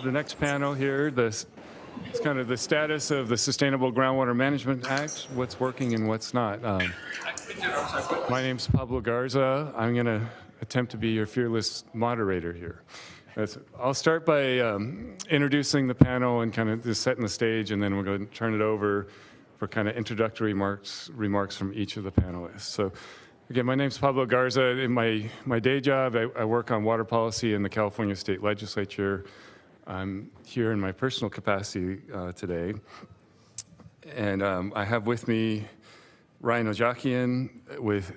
the next panel here. It's kind of the status of the Sustainable Groundwater Management Act, what's working and what's not. My name's Pablo Garza. I'm going to attempt to be your fearless moderator here. I'll start by introducing the panel and kind of just setting the stage, and then we're going to turn it over for kind of introductory remarks from each of the panelists. So again, my name's Pablo Garza. In my day job, I work on water policy in the California State Legislature. I'm here in my personal capacity today. And I have with me Ryan Ojakian, with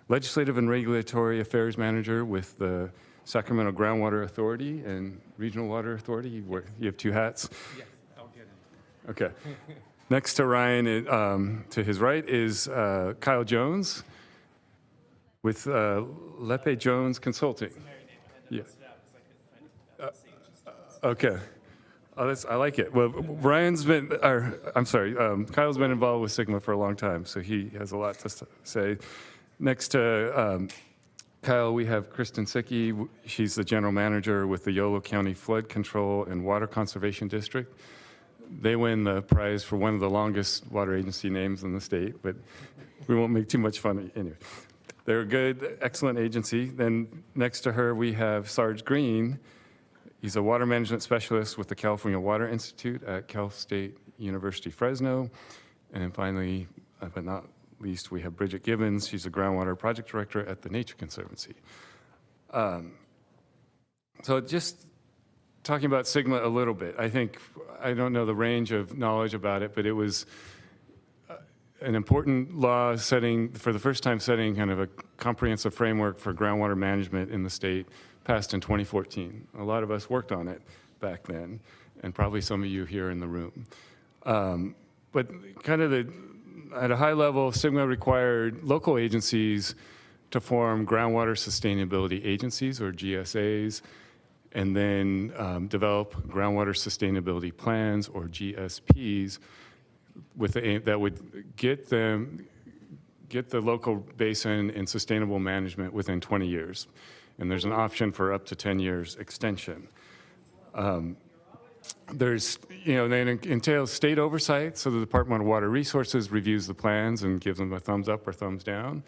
Legislative and Regulatory Affairs Manager with the Sacramento Groundwater Authority and Regional Water Authority. You have two hats? Yes, I'll get it. Okay. Next to Ryan, to his right, is Kyle Jones with Lepe Jones Consulting. Yeah. Okay. Oh, I like it. Well, Kyle's been involved with SGMA for a long time, so he has a lot to say. Next to Kyle, we have Kristen Sicki. She's the general manager with the Yolo County Flood Control and Water Conservation District. They win the prize for one of the longest water agency names in the state, but we won't make too much fun of it anyway. They're a good, excellent agency. Then next to her, we have Sarge Green. He's a water management specialist with the California Water Institute at Cal State University, Fresno. And then finally, but not least, we have Bridget Gibbons. She's a groundwater project director at the Nature Conservancy. So just talking about SGMA a little bit, I don't know the range of knowledge about it, but it was an important law for the first time setting kind of a comprehensive framework for groundwater management in the state, passed in 2014. A lot of us worked on it back then, and probably some of you here in the room. But kind of at a high level, SGMA required local agencies to form groundwater sustainability agencies, or GSAs, and then develop groundwater sustainability plans, or GSPs, with the aim that would get the local basin in sustainable management within 20 years. And there's an option for up to 10 years extension. They entail state oversight, so the Department of Water Resources reviews the plans and gives them a thumbs up or thumbs down.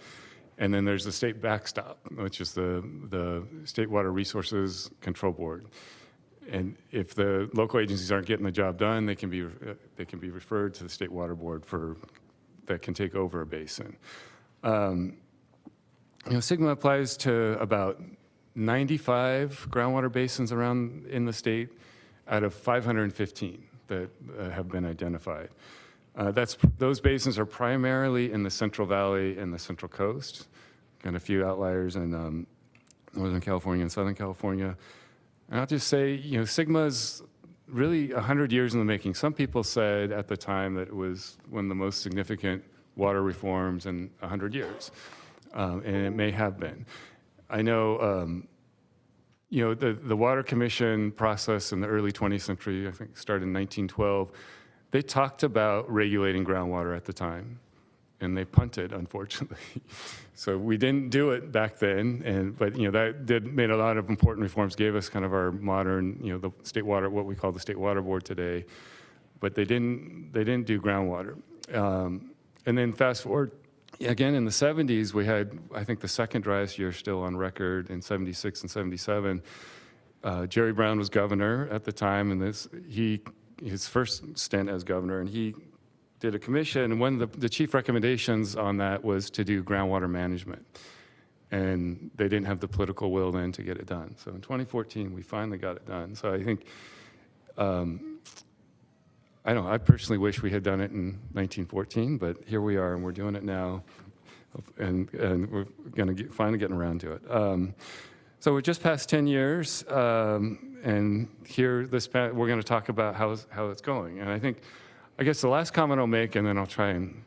And then there's the state backstop, which is the State Water Resources Control Board. And if the local agencies aren't getting the job done, they can be referred to the State Water Board that can take over a basin. SGMA applies to about 95 groundwater basins around in the state out of 515 that have been identified. Those basins are primarily in the Central Valley and the Central Coast, and a few outliers in Northern California and Southern California. And I'll just say, SGMA's really 100 years in the making. Some people said at the time that it was one of the most significant water reforms in 100 years, and it may have been. I know, the Water Commission process in the early 20th century, I think started in 1912, they talked about regulating groundwater at the time, and they punted, unfortunately. So we didn't do it back then, but that made a lot of important reforms, gave us kind of our modern, the state water, what we call the State Water Board today, but they didn't do groundwater. And then fast forward, again in the 70s, we had, I think, the second driest year still on record in 76 and 77. Jerry Brown was governor at the time, and his first stint as governor, and he did a commission, and one of the chief recommendations on that was to do groundwater management. And they didn't have the political will then to get it done. So in 2014, we finally got it done. So I think, I personally wish we had done it in 1914, but here we are, and we're doing it now, and we're going to finally getting around to it. So we're just past 10 years, and here we're going to talk about how it's going. And I guess the last comment I'll make, and then I'll try and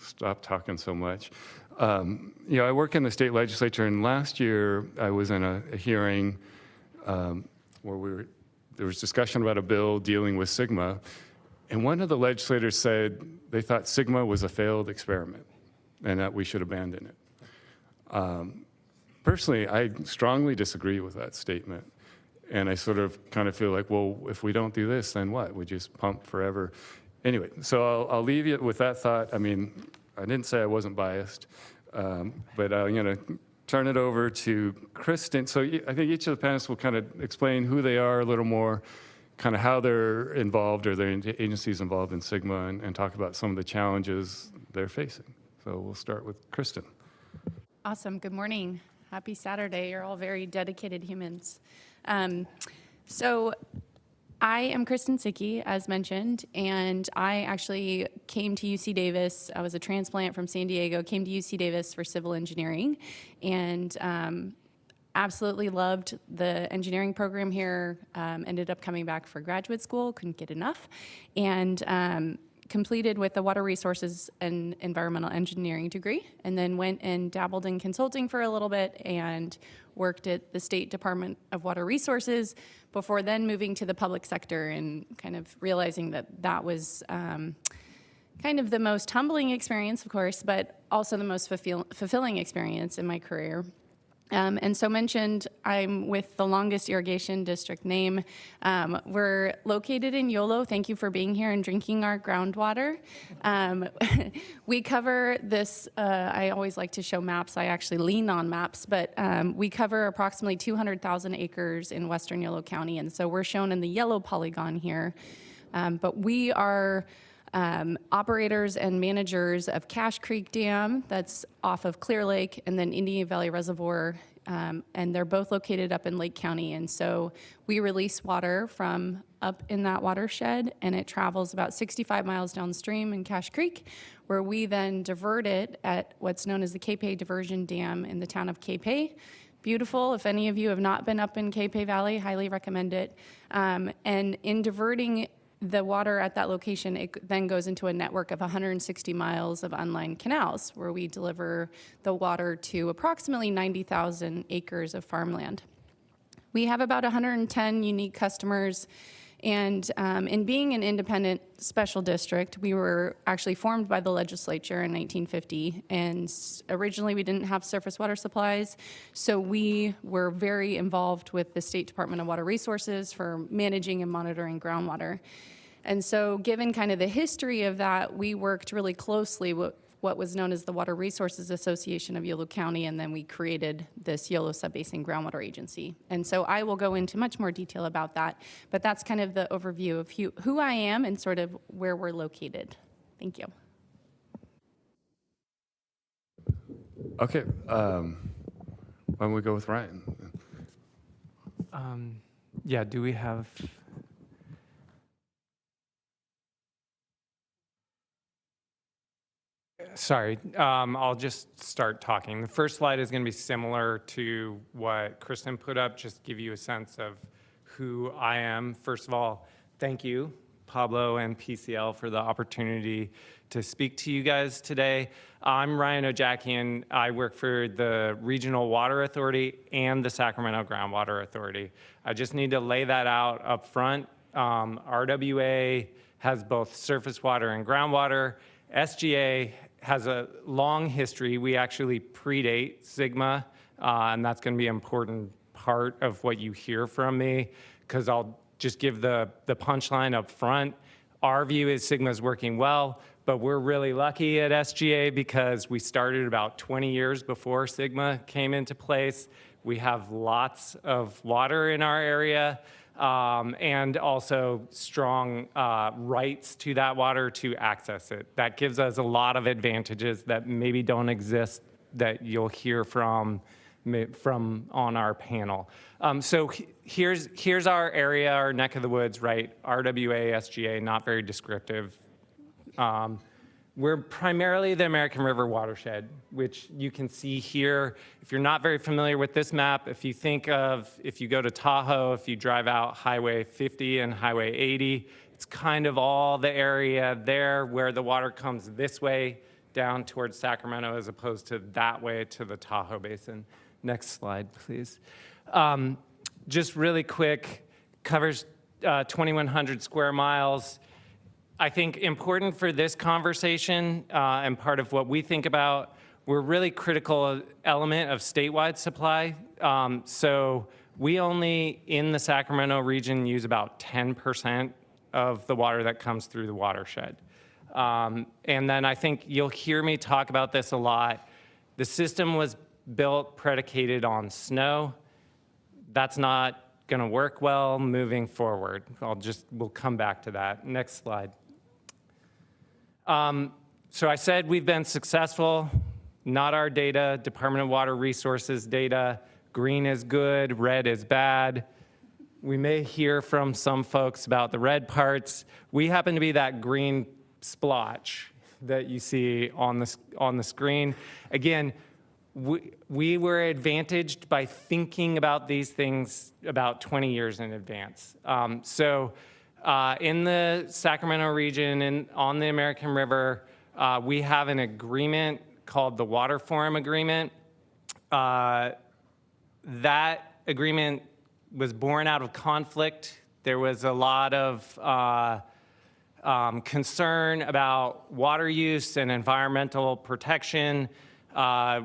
stop talking so much. I work in the state legislature, and last year I was in a hearing where there was discussion about a bill dealing with SGMA, and one of the legislators said they thought SGMA was a failed experiment and that we should abandon it. Personally, I strongly disagree with that statement. And I sort of kind of feel like, well, if we don't do this, then what? We just pump forever. Anyway, so I'll leave you with that thought. I mean, I didn't say I wasn't biased, but I'm going to turn it over to Kristen. So I think each of the panelists will kind of explain who they are a little more, kind of how they're involved or their agencies involved in SGMA, and talk about some of the challenges they're facing. So we'll start with Kristen. Awesome. Good morning. Happy Saturday. You're all very dedicated humans. So I am Kristen Sicky, as mentioned, and I actually came to UC Davis. I was a transplant from San Diego, came to UC Davis for civil engineering, and absolutely loved the engineering program here. Ended up coming back for graduate school, couldn't get enough, and completed with the water resources and environmental engineering degree, and then went and dabbled in consulting for a little bit and worked at the State Department of Water Resources before then moving to the public sector and kind of realizing that that was kind of the most humbling experience, of course, but also the most fulfilling experience in my career. And so mentioned, I'm with the longest irrigation district name. We're located in YOLO. Thank you for being here and drinking our groundwater. We cover this, I always like to show maps. I actually lean on maps, but we cover approximately 200,000 acres in western YOLO County. And so we're shown in the yellow polygon here. But we are operators and managers of Cache Creek Dam, that's off of Clear Lake, and then Indian Valley Reservoir, and they're both located up in Lake County. And so we release water from up in that watershed, and it travels about 65 miles downstream in Cache Creek, where we then divert it at what's known as the Capay Diversion Dam in the town of Capay. Beautiful. If any of you have not been up in Capay Valley, highly recommend it. And in diverting the water at that location, it then goes into a network of 160 miles of unlined canals where we deliver the water to approximately 90,000 acres of farmland. We have about 110 unique customers, and in being an independent special district, we were actually formed by the legislature in 1950, and originally we didn't have surface water supplies, so we were very involved with the State Department of Water Resources for managing and monitoring groundwater. And so given kind of the history of that, we worked really closely with what was known as the Water Resources Association of YOLO County, and then we created this YOLO Subbasin Groundwater Agency. And so I will go into much more detail about that, but that's kind of the overview of who I am and sort of where we're located. Thank you. Okay, why don't we go with Ryan? Yeah, do we have... Sorry, I'll just start talking. The first slide is going to be similar to what Kristen put up, just give you a sense of who I am. First of all, thank you, Pablo and PCL, for the opportunity to speak to you guys today. I'm Ryan Ojakian. I work for the Regional Water Authority and the Sacramento Groundwater Authority. I just need to lay that out up front. RWA has both surface water and groundwater. SGA has a long history. We actually predate SGMA, and that's going to be an important part of what you hear from me, because I'll just give the punchline up front. Our view is SGMA is working well, but we're really lucky at SGA because we started about 20 years before SGMA came into place. We have lots of water in our area, and also strong rights to that water to access it. That gives us a lot of advantages that maybe don't exist that you'll hear from on our panel. So here's our area, our neck of the woods, right? RWA, SGA, not very descriptive. We're primarily the American River watershed, which you can see here. If you're not very familiar with this map, if you go to Tahoe, if you drive out Highway 50 and Highway 80, it's kind of all the area there where the water comes this way down towards Sacramento as opposed to that way to the Tahoe Basin. Next slide, please. Just really quick, covers 2,100 square miles. I think important for this conversation and part of what we think about, we're really critical element of statewide supply. So We only, in the Sacramento region, use about 10% of the water that comes through the watershed. And then I think you'll hear me talk about this a lot. The system was built predicated on snow. That's not going to work well moving forward. We'll come back to that. Next slide. So I said we've been successful. Not our data, Department of Water Resources data. Green is good, red is bad. We may hear from some folks about the red parts. We happen to be that green splotch that you see on the screen. Again, we were advantaged by thinking about these things about 20 years in advance. In the Sacramento region and on the American River, we have an agreement called the Water Forum Agreement. That agreement was born out of conflict. There was a lot of concern about water use and environmental protection.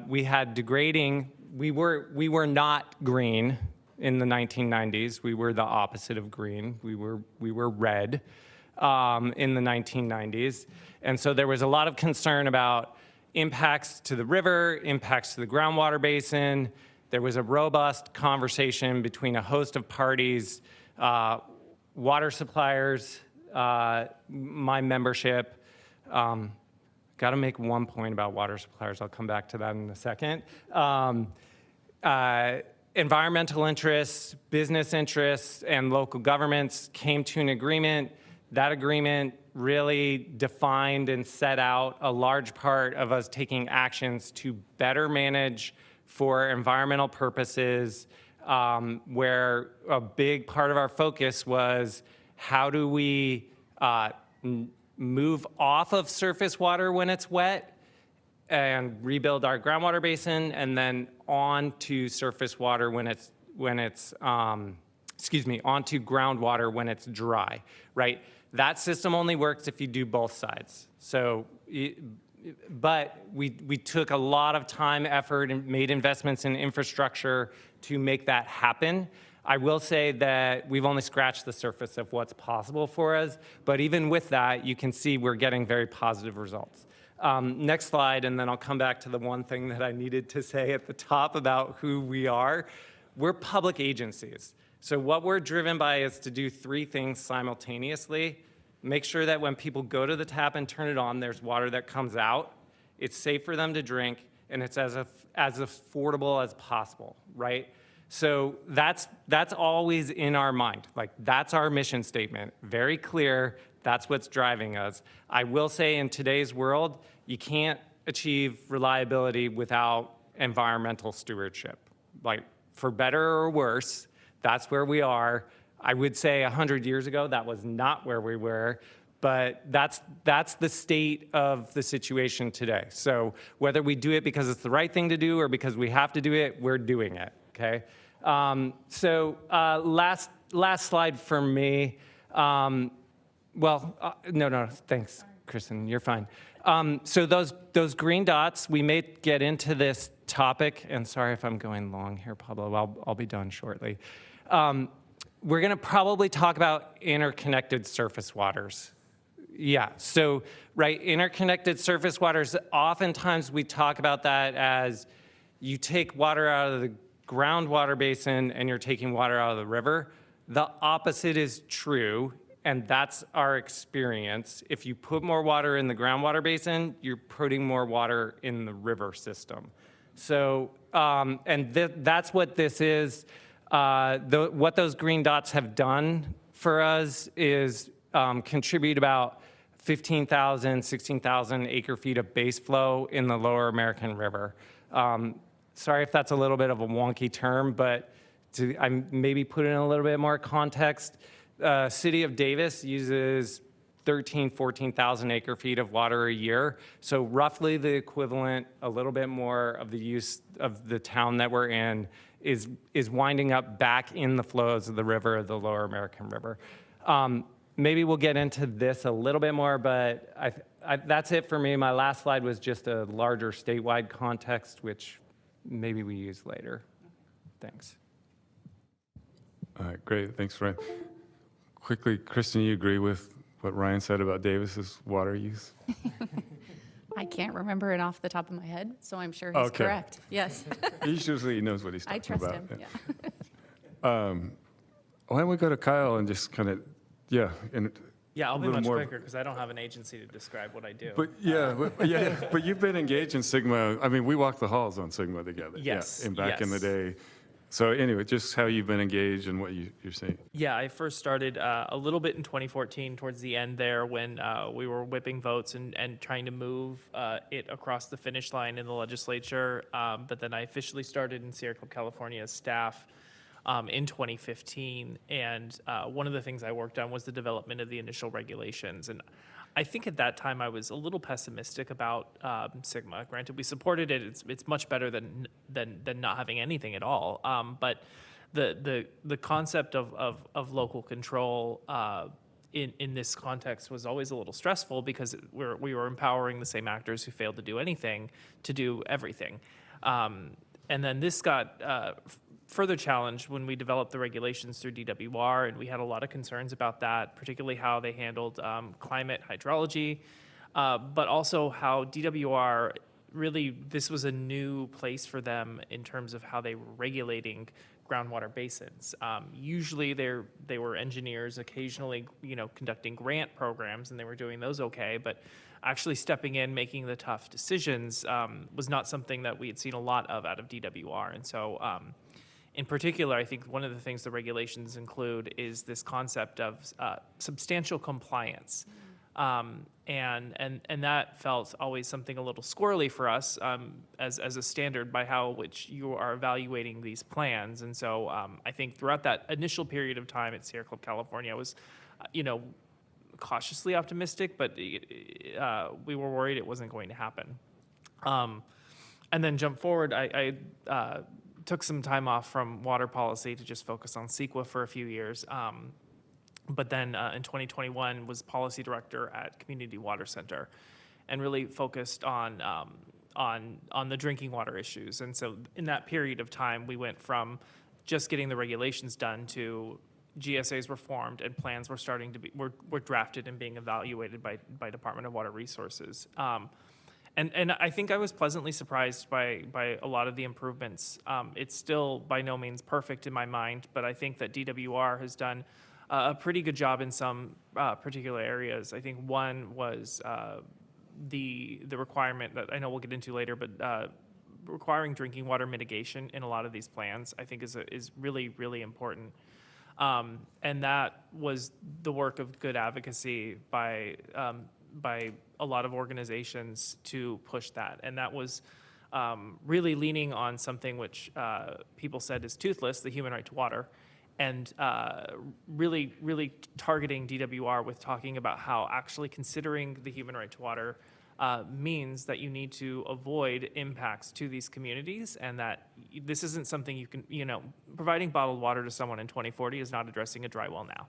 We had degrading. We were not green in the 1990s. We were the opposite of green. We were red in the 1990s. And so there was a lot of concern about impacts to the river, impacts to the groundwater basin. There was a robust conversation between a host of parties, water suppliers, my membership. Got to make one point about water suppliers. I'll come back to that in a second. Environmental interests, business interests, and local governments came to an agreement. That agreement really defined and set out a large part of us taking actions to better manage for environmental purposes, where a big part of our focus was how do we move off of surface water when it's wet and rebuild our groundwater basin, and then on to surface water onto groundwater when it's dry, right? That system only works if you do both sides. But we took a lot of time, effort, and made investments in infrastructure to make that happen. I will say that we've only scratched the surface of what's possible for us, but even with that, you can see we're getting very positive results. Next slide, and then I'll come back to the one thing that I needed to say at the top about who we are. We're public agencies. So what we're driven by is to do three things simultaneously. Make sure that when people go to the tap and turn it on, there's water that comes out. It's safe for them to drink, and it's as affordable as possible, right? So that's always in our mind. Like, that's our mission statement. Very clear. That's what's driving us. I will say in today's world, you can't achieve reliability without environmental stewardship. Like, for better or worse, that's where we are. I would say 100 years ago, that was not where we were, but that's the state of the situation today. So whether we do it because it's the right thing to do or because we have to do it, we're doing it, okay? Last slide for me. No, thanks, Kristen, you're fine. So those green dots, we may get into this topic, and sorry if I'm going long here, Pablo, I'll be done shortly. We're going to probably talk about interconnected surface waters. Yeah, so, right, interconnected surface waters, oftentimes we talk about that as you take water out of the groundwater basin and you're taking water out of the river. The opposite is true, and that's our experience. If you put more water in the groundwater basin, you're putting more water in the river system. So, that's what this is. What those green dots have done for us is contribute about 15,000, 16,000 acre feet of base flow in the lower American River. Sorry if that's a little bit of a wonky term, but I maybe put it in a little bit more context. City of Davis uses 13,000, 14,000 acre feet of water a year. So roughly the equivalent, a little bit more of the use of the town that we're in is winding up back in the flows of the river, the lower American River. Maybe we'll get into this a little bit more, but that's it for me. My last slide was just a larger statewide context, which maybe we use later. Thanks. All right, great. Thanks, Ryan. Quickly, Kristen, you agree with what Ryan said about Davis's water use? I can't remember it off the top of my head, so I'm sure he's Okay. correct. Yes, He usually knows what he's I talking trust about. him. Yeah. Why don't we go to Kyle and just kind of, yeah, and Yeah, I'll a be little much more- quicker because I don't have an agency to describe what I do. But but you've been engaged in Sigma. I mean, we walked the halls on Sigma together. Yes, Yeah, and back in the yes. day. So anyway, just how you've been engaged and what you're saying. Yeah, I first started a little bit in 2014, towards the end there, when we were whipping votes and trying to move it across the finish line in the legislature. But then I officially started in Sierra Club, California as staff in 2015. And one of the things I worked on was the development of the initial regulations. And I think at that time I was a little pessimistic about Sigma. Granted, we supported it. It's much better than not having anything at all. But the concept of local control in this context was always a little stressful because we were empowering the same actors who failed to do anything to do everything. And then this got further challenged when we developed the regulations through DWR, and we had a lot of concerns about that, particularly how they handled climate hydrology, but also how DWR really, this was a new place for them in terms of how they were regulating groundwater basins. Usually they were engineers, occasionally, conducting grant programs, and they were doing those okay, but actually stepping in, making the tough decisions was not something that we had seen a lot of out of DWR. And so in particular, I think one of the things the regulations include is this concept of substantial compliance. And that felt always something a little squirrely for us as a standard by how which you are evaluating these plans. And so I think throughout that initial period of time at Sierra Club, California, I was, cautiously optimistic, but we were worried it wasn't going to happen. And then jump forward, I took some time off from water policy to just focus on CEQA for a few years. But then in 2021 was policy director at Community Water Center and really focused on the drinking water issues. And so in that period of time, we went from just getting the regulations done to GSAs were formed and plans were starting to be, were drafted and being evaluated by Department of Water Resources. And I think I was pleasantly surprised by a lot of the improvements. It's still by no means perfect in my mind, but I think that DWR has done a pretty good job in some particular areas. I think one was the requirement that I know we'll get into later, but requiring drinking water mitigation in a lot of these plans, I think is really, really important. And that was the work of good advocacy by a lot of organizations to push that. And that was really leaning on something which people said is toothless, the human right to water, and really, really targeting DWR with talking about how actually considering the human right to water means that you need to avoid impacts to these communities, and that this isn't something you can, providing bottled water to someone in 2040 is not addressing a dry well now.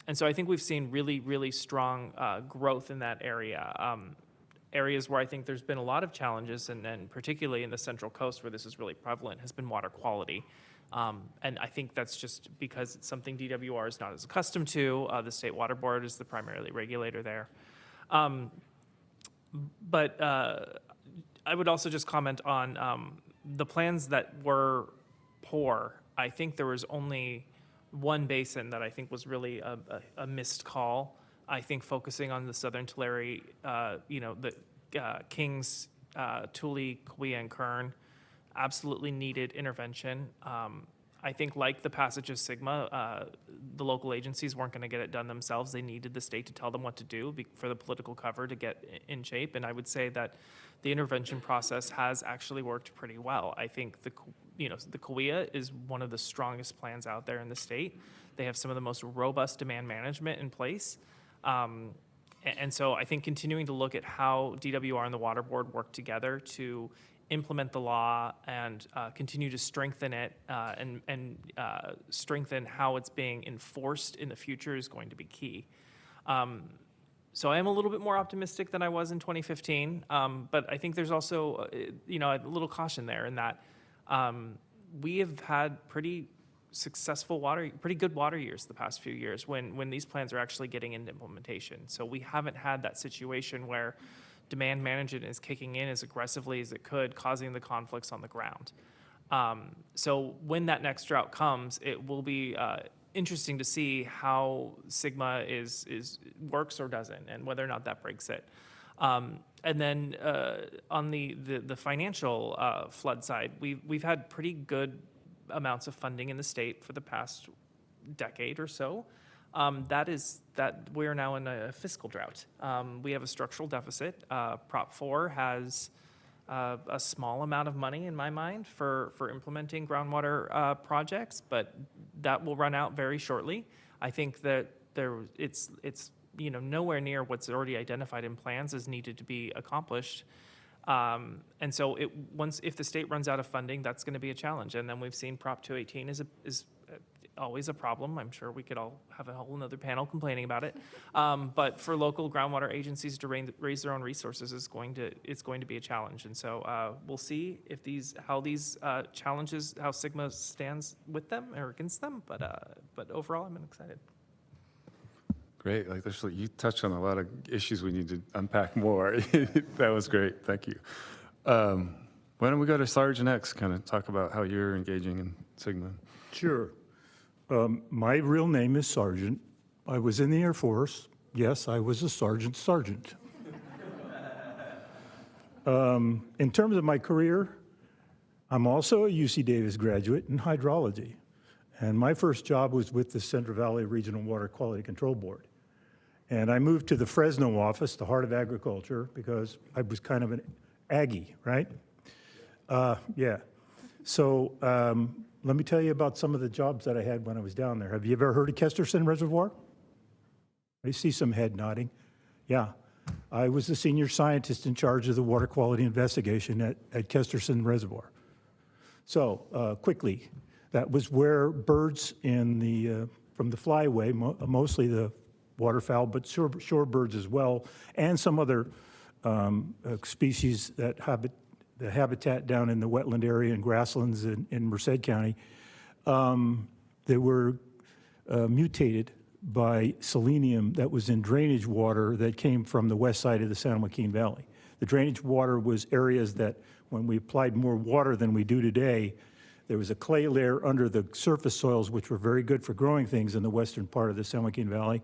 And so I think we've seen really, really strong growth in that area. Areas where I think there's been a lot of challenges, and particularly in the Central Coast where this is really prevalent, has been water quality. And I think that's just because it's something DWR is not as accustomed to. The State Water Board is the primarily regulator there. But I would also just comment on the plans that were poor. I think there was only one basin that I think was really a missed call. I think focusing on the Southern Tulare, the Kings, Tule, Kauai, and Kern absolutely needed intervention. I think like the passage of Sigma, the local agencies weren't going to get it done themselves. They needed the state to tell them what to do for the political cover to get in shape. And I would say that the intervention process has actually worked pretty well. I think the Kauai is one of the strongest plans out there in the state. They have some of the most robust demand management in place. And so I think continuing to look at how DWR and the Water Board work together to implement the law and continue to strengthen it and strengthen how it's being enforced in the future is going to be key. So I am a little bit more optimistic than I was in 2015, but I think there's also a little caution there in that we have had pretty successful pretty good water years the past few years when these plans are actually getting into implementation. So we haven't had that situation where demand management is kicking in as aggressively as it could, causing the conflicts on the ground. So when that next drought comes, it will be interesting to see how SGMA works or doesn't, and whether or not that breaks it. And then on the financial flood side, we've had pretty good amounts of funding in the state for the past decade or so. That we're now in a fiscal drought. We have a structural deficit. Prop 4 has a small amount of money in my mind for implementing groundwater projects, but that will run out very shortly. I think that it's nowhere near what's already identified in plans is needed to be accomplished. And so if the state runs out of funding, that's going to be a challenge. And then we've seen Prop 218 is always a problem. I'm sure we could all have a whole another panel complaining about it. But for local groundwater agencies to raise their own resources it's going to be a challenge. And so we'll see if how these challenges, how SGMA stands with them or against them. But overall, I'm excited. Great. You touched on a lot of issues we need to unpack more. That was great. Thank you. Why don't we go to Sergeant X, kind of talk about how you're engaging in SGMA? Sure. My real name is Sergeant. I was in the Air Force. Yes, I was a sergeant. In terms of my career, I'm also a UC Davis graduate in hydrology. And my first job was with the Central Valley Regional Water Quality Control Board. And I moved to the Fresno office, the heart of agriculture, because I was kind of an Aggie, right? Yeah. So let me tell you about some of the jobs that I had when I was down there. Have you ever heard of Kesterson Reservoir? I see some head nodding. Yeah. I was the senior scientist in charge of the water quality investigation at Kesterson Reservoir. So quickly, that was where birds from the flyway, mostly the waterfowl, but shorebirds as well, and some other species that the habitat down in the wetland area and grasslands in Merced County, they were mutated by selenium that was in drainage water that came from the west side of the San Joaquin Valley. The drainage water was areas that when we applied more water than we do today, there was a clay layer under the surface soils, which were very good for growing things in the western part of the San Joaquin Valley,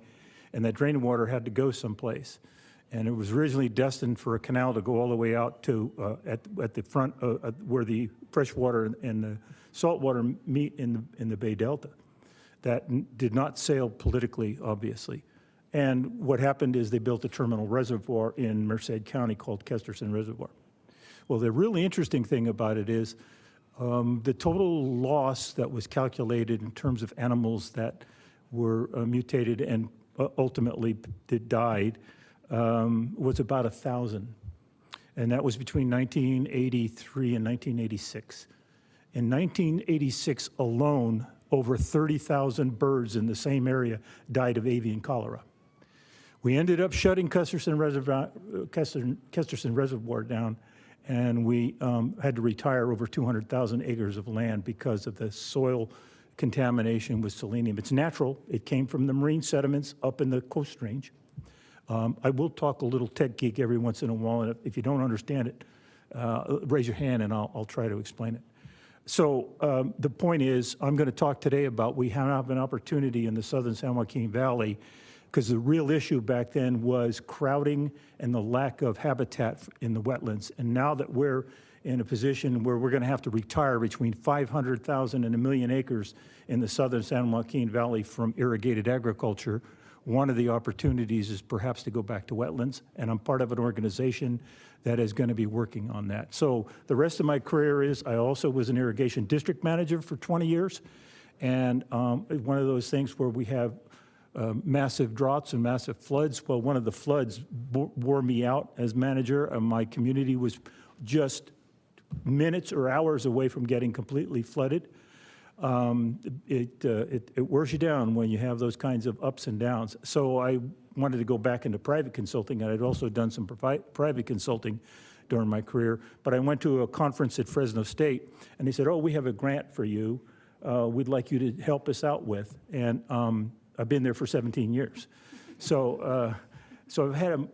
and that drained water had to go someplace. And it was originally destined for a canal to go all the way out to at the front where the freshwater and the saltwater meet in the Bay Delta. That did not sail politically, obviously. And what happened is they built a terminal reservoir in Merced County called Kesterson Reservoir. Well, the really interesting thing about it is the total loss that was calculated in terms of animals that were mutated and ultimately died was about 1,000. And that was between 1983 and 1986. In 1986 alone, over 30,000 birds in the same area died of avian cholera. We ended up shutting Kesterson Reservoir down, and we had to retire over 200,000 acres of land because of the soil contamination with selenium. It's natural. It came from the marine sediments up in the Coast Range. I will talk a little tech geek every once in a while, and if you don't understand it, raise your hand and I'll try to explain it. So the point is, I'm going to talk today about we have an opportunity in the southern San Joaquin Valley because the real issue back then was crowding and the lack of habitat in the wetlands. And now that we're in a position where we're going to have to retire between 500,000 and 1 million acres in the southern San Joaquin Valley from irrigated agriculture, one of the opportunities is perhaps to go back to wetlands, and I'm part of an organization that is going to be working on that. So the rest of my career is I also was an irrigation district manager for 20 years, and one of those things where we have massive droughts and massive floods. Well, one of the floods wore me out as manager, and my community was just minutes or hours away from getting completely flooded. It wears you down when you have those kinds of ups and downs. So I wanted to go back into private consulting, and I'd also done some private consulting during my career. But I went to a conference at Fresno State, and they said, oh, we have a grant for you we'd like you to help us out with. And I've been there for 17 years. So I've had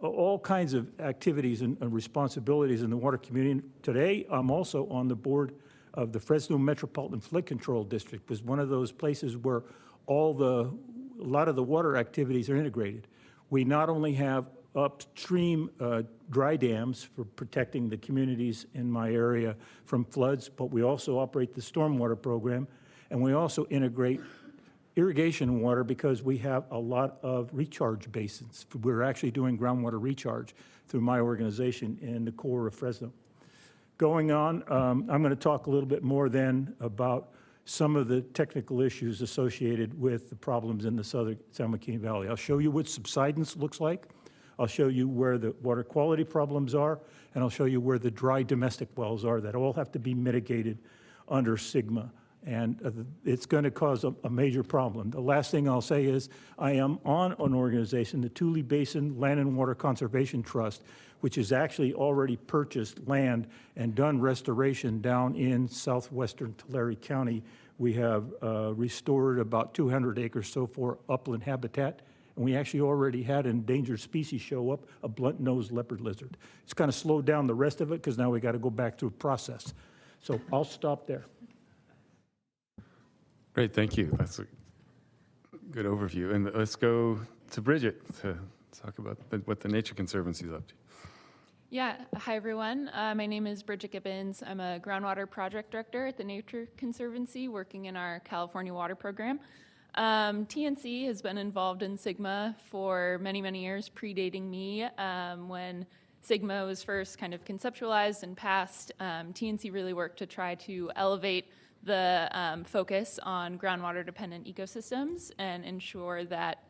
all kinds of activities and responsibilities in the water community. Today, I'm also on the board of the Fresno Metropolitan Flood Control District. It's one of those places where a lot of the water activities are integrated. We not only have upstream dry dams for protecting the communities in my area from floods, but we also operate the stormwater program, and we also integrate irrigation water because we have a lot of recharge basins. We're actually doing groundwater recharge through my organization in the core of Fresno. Going on, I'm going to talk a little bit more then about some of the technical issues associated with the problems in the southern San Joaquin Valley. I'll show you what subsidence looks like. I'll show you where the water quality problems are, and I'll show you where the dry domestic wells are that all have to be mitigated under SGMA. And it's going to cause a major problem. The last thing I'll say is I am on an organization, the Tule Basin Land and Water Conservation Trust, which has actually already purchased land and done restoration down in southwestern Tulare County. We have restored about 200 acres so far upland habitat, and we actually already had an endangered species show up, a blunt-nosed leopard lizard. It's kind of slowed down the rest of it because now we got to go back through a process. So I'll stop there. Great, thank you. That's a good overview. And let's go to Bridget to talk about what the Nature Conservancy is up to. Yeah, hi everyone. My name is Bridget Gibbons. I'm a groundwater project director at the Nature Conservancy working in our California water program. TNC has been involved in SGMA for many, many years, predating me. When SGMA was first kind of conceptualized and passed, TNC really worked to try to elevate the focus on groundwater-dependent ecosystems and ensure that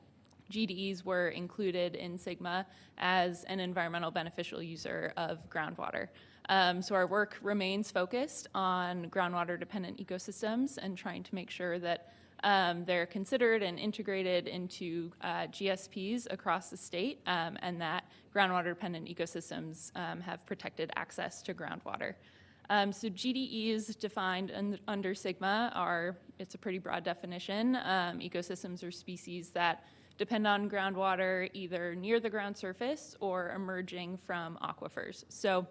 GDEs were included in SGMA as an environmental beneficial user of groundwater. So our work remains focused on groundwater-dependent ecosystems and trying to make sure that they're considered and integrated into GSPs across the state, and that groundwater-dependent ecosystems have protected access to groundwater. So GDEs defined under SGMA are, it's a pretty broad definition, ecosystems or species that depend on groundwater either near the ground surface or emerging from aquifers. So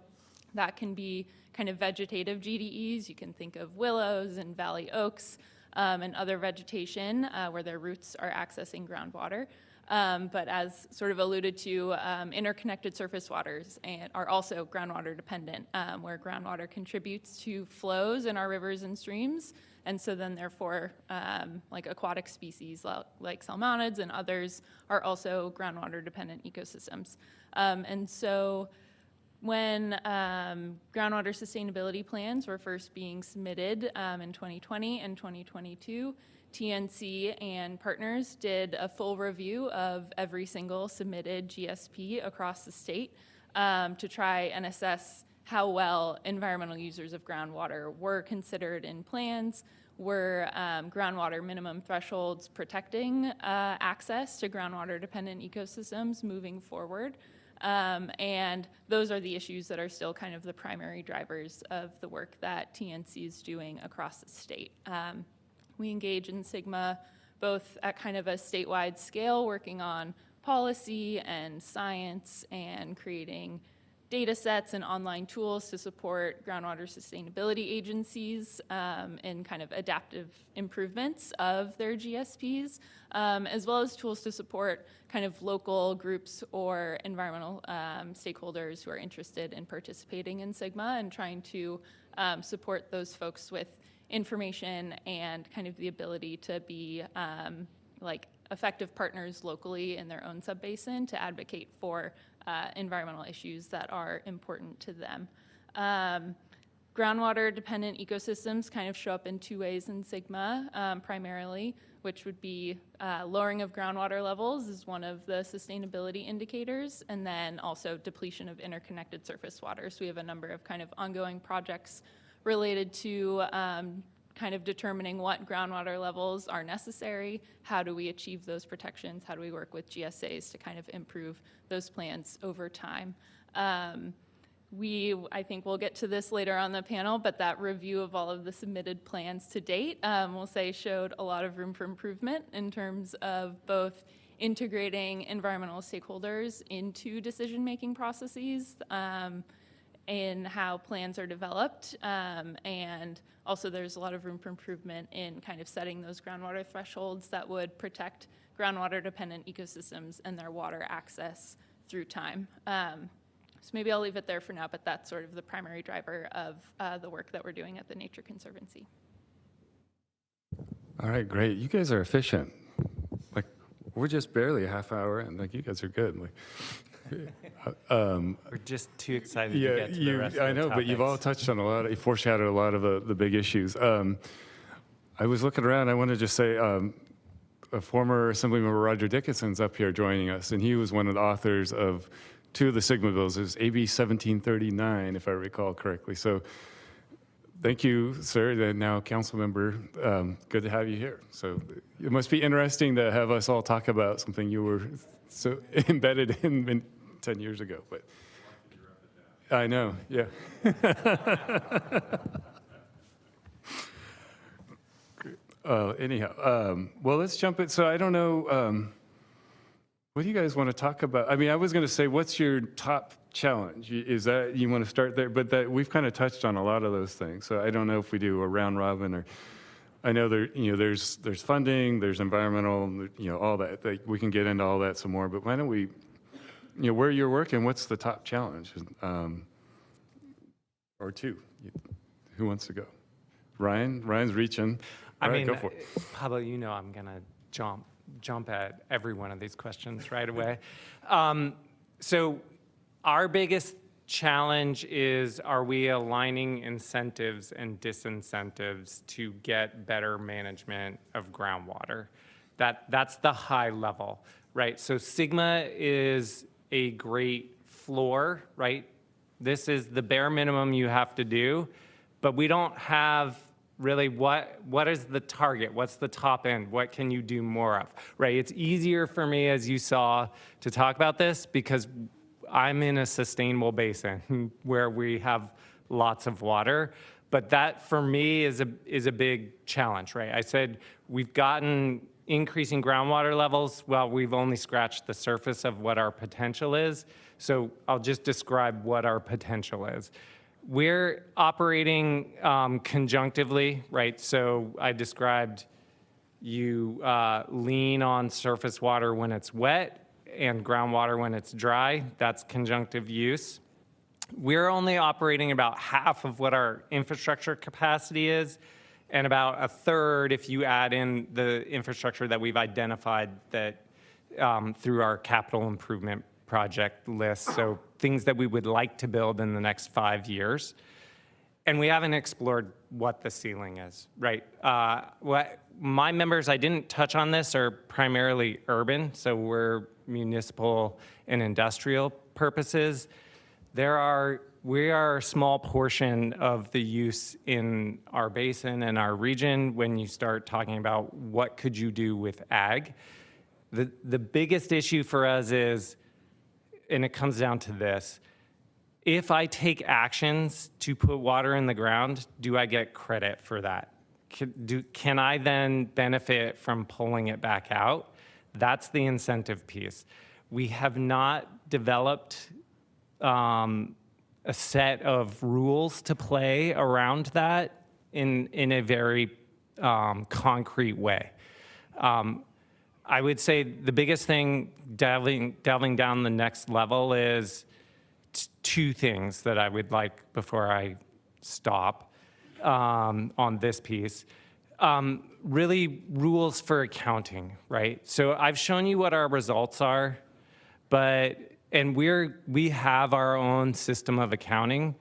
that can be kind of vegetative GDEs. You can think of willows and valley oaks and other vegetation where their roots are accessing groundwater. But as sort of alluded to, interconnected surface waters are also groundwater dependent, where groundwater contributes to flows in our rivers and streams. And so then therefore, like aquatic species like salmonids and others are also groundwater dependent ecosystems. And so when groundwater sustainability plans were first being submitted in 2020 and 2022, TNC and partners did a full review of every single submitted GSP across the state to try and assess how well environmental users of groundwater were considered in plans, were groundwater minimum thresholds protecting access to groundwater-dependent ecosystems moving forward. And those are the issues that are still kind of the primary drivers of the work that TNC is doing across the state. We engage in SGMA both at kind of a statewide scale, working on policy and science and creating data sets and online tools to support groundwater sustainability agencies in kind of adaptive improvements of their GSPs, as well as tools to support kind of local groups or environmental stakeholders who are interested in participating in SGMA and trying to support those folks with information and kind of the ability to be like effective partners locally in their own subbasin to advocate for environmental issues that are important to them. Groundwater-dependent ecosystems kind of show up in two ways in SGMA, primarily, which would be lowering of groundwater levels is one of the sustainability indicators, and then also depletion of interconnected surface water. So we have a number of kind of ongoing projects related to kind of determining what groundwater levels are necessary, how do we achieve those protections, how do we work with GSAs to kind of improve those plans over time. I think we'll get to this later on the panel, but that review of all of the submitted plans to date, we'll say showed a lot of room for improvement in terms of both integrating environmental stakeholders into decision-making processes in how plans are developed. And also there's a lot of room for improvement in kind of setting those groundwater thresholds that would protect groundwater-dependent ecosystems and their water access through time. So maybe I'll leave it there for now, but that's sort of the primary driver of the work that we're doing at the Nature Conservancy. All right, great. You guys are efficient. Like, we're just barely a half hour in. Like, you guys are good. Like, We're just too excited to get to the rest of the I know, but you've all topics. touched on you foreshadowed a lot of the big issues. I was looking around. I want to just say, a former Assemblymember Roger Dickinson's up here joining us, and he was one of the authors of 2 of the SGMA bills. It was AB 1739, if I recall correctly. So thank you, sir, and now council member. Good to have you here. So it must be interesting to have us all talk about something you were so embedded in 10 years ago. But I know, yeah. Anyhow, well, let's jump in. So I don't know, what do you guys want to talk about? I mean, I was going to say, what's your top challenge? Is that, you want to start there? But that we've kind of touched on a lot of those things. So I don't know if we do a round robin, or I know there, there's funding, there's environmental, all that. Like, we can get into all that some more. But why don't we, where you're working, what's the top challenge? Or 2. Who wants to go? Ryan's reaching. All right, go for it. Pablo, I'm going to jump at every one of these questions right away. So our biggest challenge is, are we aligning incentives and disincentives to get better management of groundwater? That's the high level, right? So SGMA is a great floor, right? This is the bare minimum you have to do, but we don't have really what is the target? What's the top end? What can you do more of, right? It's easier for me, as you saw, to talk about this because I'm in a sustainable basin where we have lots of water. But that, for me, is a big challenge, right? I said we've gotten increasing groundwater levels. Well, we've only scratched the surface of what our potential is. So I'll just describe what our potential is. We're operating conjunctively, right? So I described you lean on surface water when it's wet and groundwater when it's dry. That's conjunctive use. We're only operating about half of what our infrastructure capacity is, and about a third if you add in the infrastructure that we've identified that through our capital improvement project list, so things that we would like to build in the next 5 years. And we haven't explored what the ceiling is, right? What my members, I didn't touch on this, are primarily urban, so we're municipal and industrial purposes. We are a small portion of the use in our basin and our region when you start talking about what could you do with ag. The biggest issue for us is, and it comes down to this, if I take actions to put water in the ground, do I get credit for that? Can I then benefit from pulling it back out? That's the incentive piece. We have not developed a set of rules to play around that in a very concrete way. I would say the biggest thing delving down the next level is 2 things that I would like before I stop on this piece. Really, rules for accounting, right? So I've shown you what our results are, and we have our own system of accounting,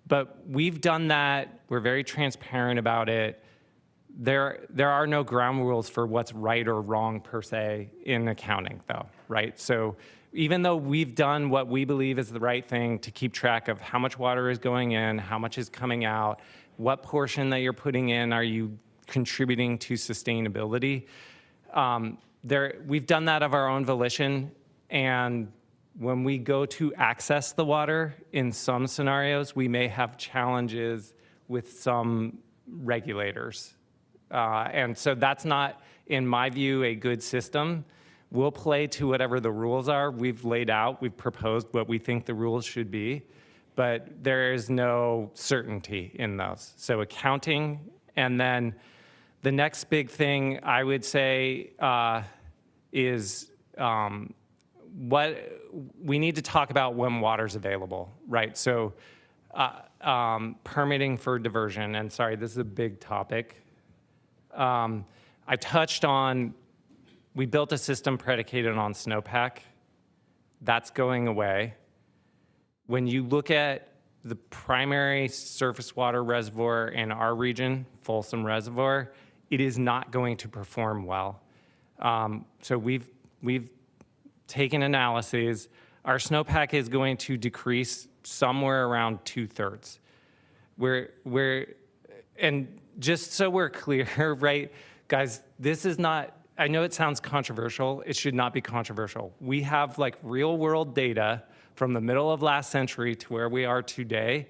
but we've done that. We're very transparent about it. There are no ground rules for what's right or wrong per se in accounting, though, right? So even though we've done what we believe is the right thing to keep track of how much water is going in, how much is coming out, what portion that you're putting in are you contributing to sustainability, we've done that of our own volition, and when we go to access the water, in some scenarios, we may have challenges with some regulators. And so that's not, in my view, a good system. We'll play to whatever the rules are. We've laid out, we've proposed what we think the rules should be, but there is no certainty in those. So accounting, and then the next big thing I would say is what we need to talk about when water's available, right? So permitting for diversion, and sorry, this is a big topic. I touched on, we built a system predicated on snowpack. That's going away. When you look at the primary surface water reservoir in our region, Folsom Reservoir, it is not going to perform well. So we've taken analyses. Our snowpack is going to decrease somewhere around 2/3. And just so we're clear, right, guys, this is not, I know it sounds controversial. It should not be controversial. We have like real world data from the middle of last century to where we are today.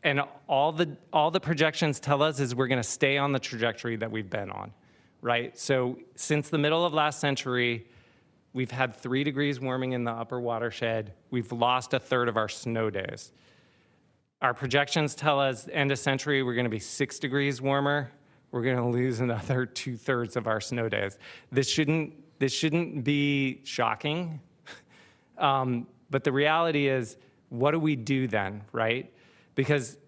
And all the projections tell us is we're gonna stay on the trajectory that we've been on, right? So since the middle of last century, we've had 3 degrees warming in the upper watershed. We've lost 1/3 of our snow days. Our projections tell us end of century, we're gonna be 6 degrees warmer. We're gonna lose another 2/3 of our snow days. This shouldn't be shocking. But the reality is, what do we do then, right? Because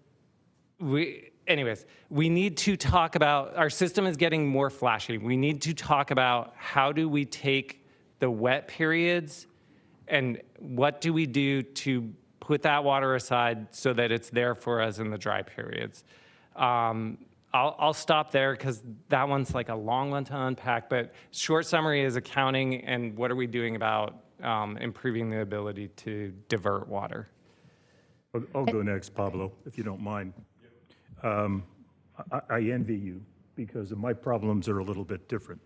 we need to talk about, our system is getting more flashy. We need to talk about how do we take the wet periods and what do we do to put that water aside so that it's there for us in the dry periods. I'll stop there because that one's like a long one to unpack, but short summary is accounting and what are we doing about improving the ability to divert water. I'll go next, Pablo, if you don't mind. I envy you because my problems are a little bit different.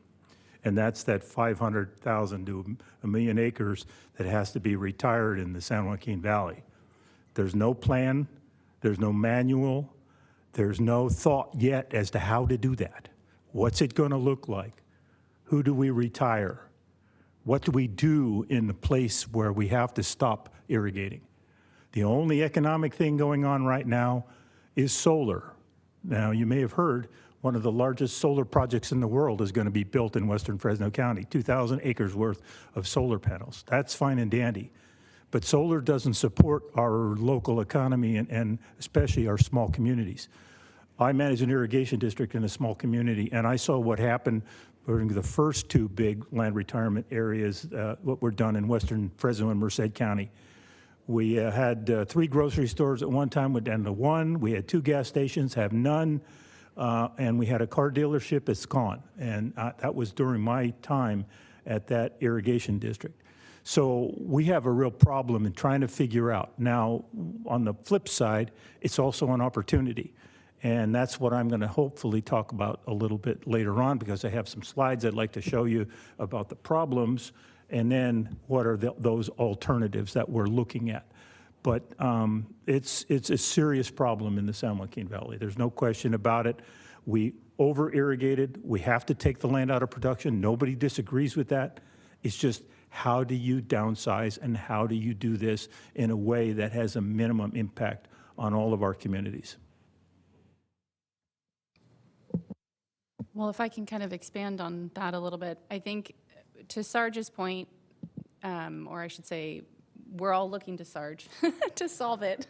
And that's that 500,000 to 1 million acres that has to be retired in the San Joaquin Valley. There's no plan, there's no manual, there's no thought yet as to how to do that. What's it going to look like? Who do we retire? What do we do in the place where we have to stop irrigating? The only economic thing going on right now is solar. Now, you may have heard one of the largest solar projects in the world is going to be built in western Fresno County, 2,000 acres worth of solar panels. That's fine and dandy. But solar doesn't support our local economy and especially our small communities. I manage an irrigation district in a small community, and I saw what happened during the first 2 big land retirement areas, what were done in western Fresno and Merced County. We had 3 grocery stores at one time, went down to 1. We had 2 gas stations, have none. And we had a car dealership, it's gone. And that was during my time at that irrigation district. So we have a real problem in trying to figure out. Now, on the flip side, it's also an opportunity. And that's what I'm going to hopefully talk about a little bit later on, because I have some slides I'd like to show you about the problems and then what are those alternatives that we're looking at. But it's a serious problem in the San Joaquin Valley. There's no question about it. We over-irrigated. We have to take the land out of production. Nobody disagrees with that. It's just, how do you downsize and how do you do this in a way that has a minimum impact on all of our communities? Well, if I can kind of expand on that a little bit, I think to Sarge's point, or I should say, we're all looking to Sarge to solve it,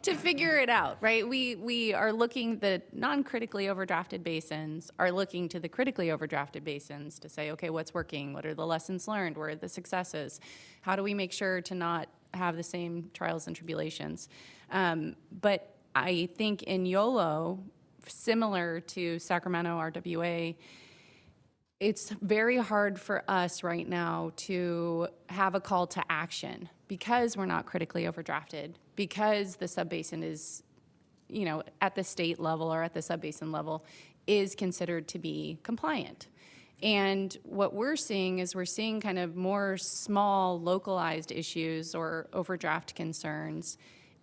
to figure it out, right? We are looking, the non-critically overdrafted basins are looking to the critically overdrafted basins to say, okay, what's working? What are the lessons learned? Where are the successes? How do we make sure to not have the same trials and tribulations? But I think in YOLO, similar to Sacramento, RWA, it's very hard for us right now to have a call to action because we're not critically overdrafted, because the subbasin is, at the state level or at the subbasin level is considered to be compliant. And what we're seeing is we're seeing kind of more small localized issues or overdraft concerns.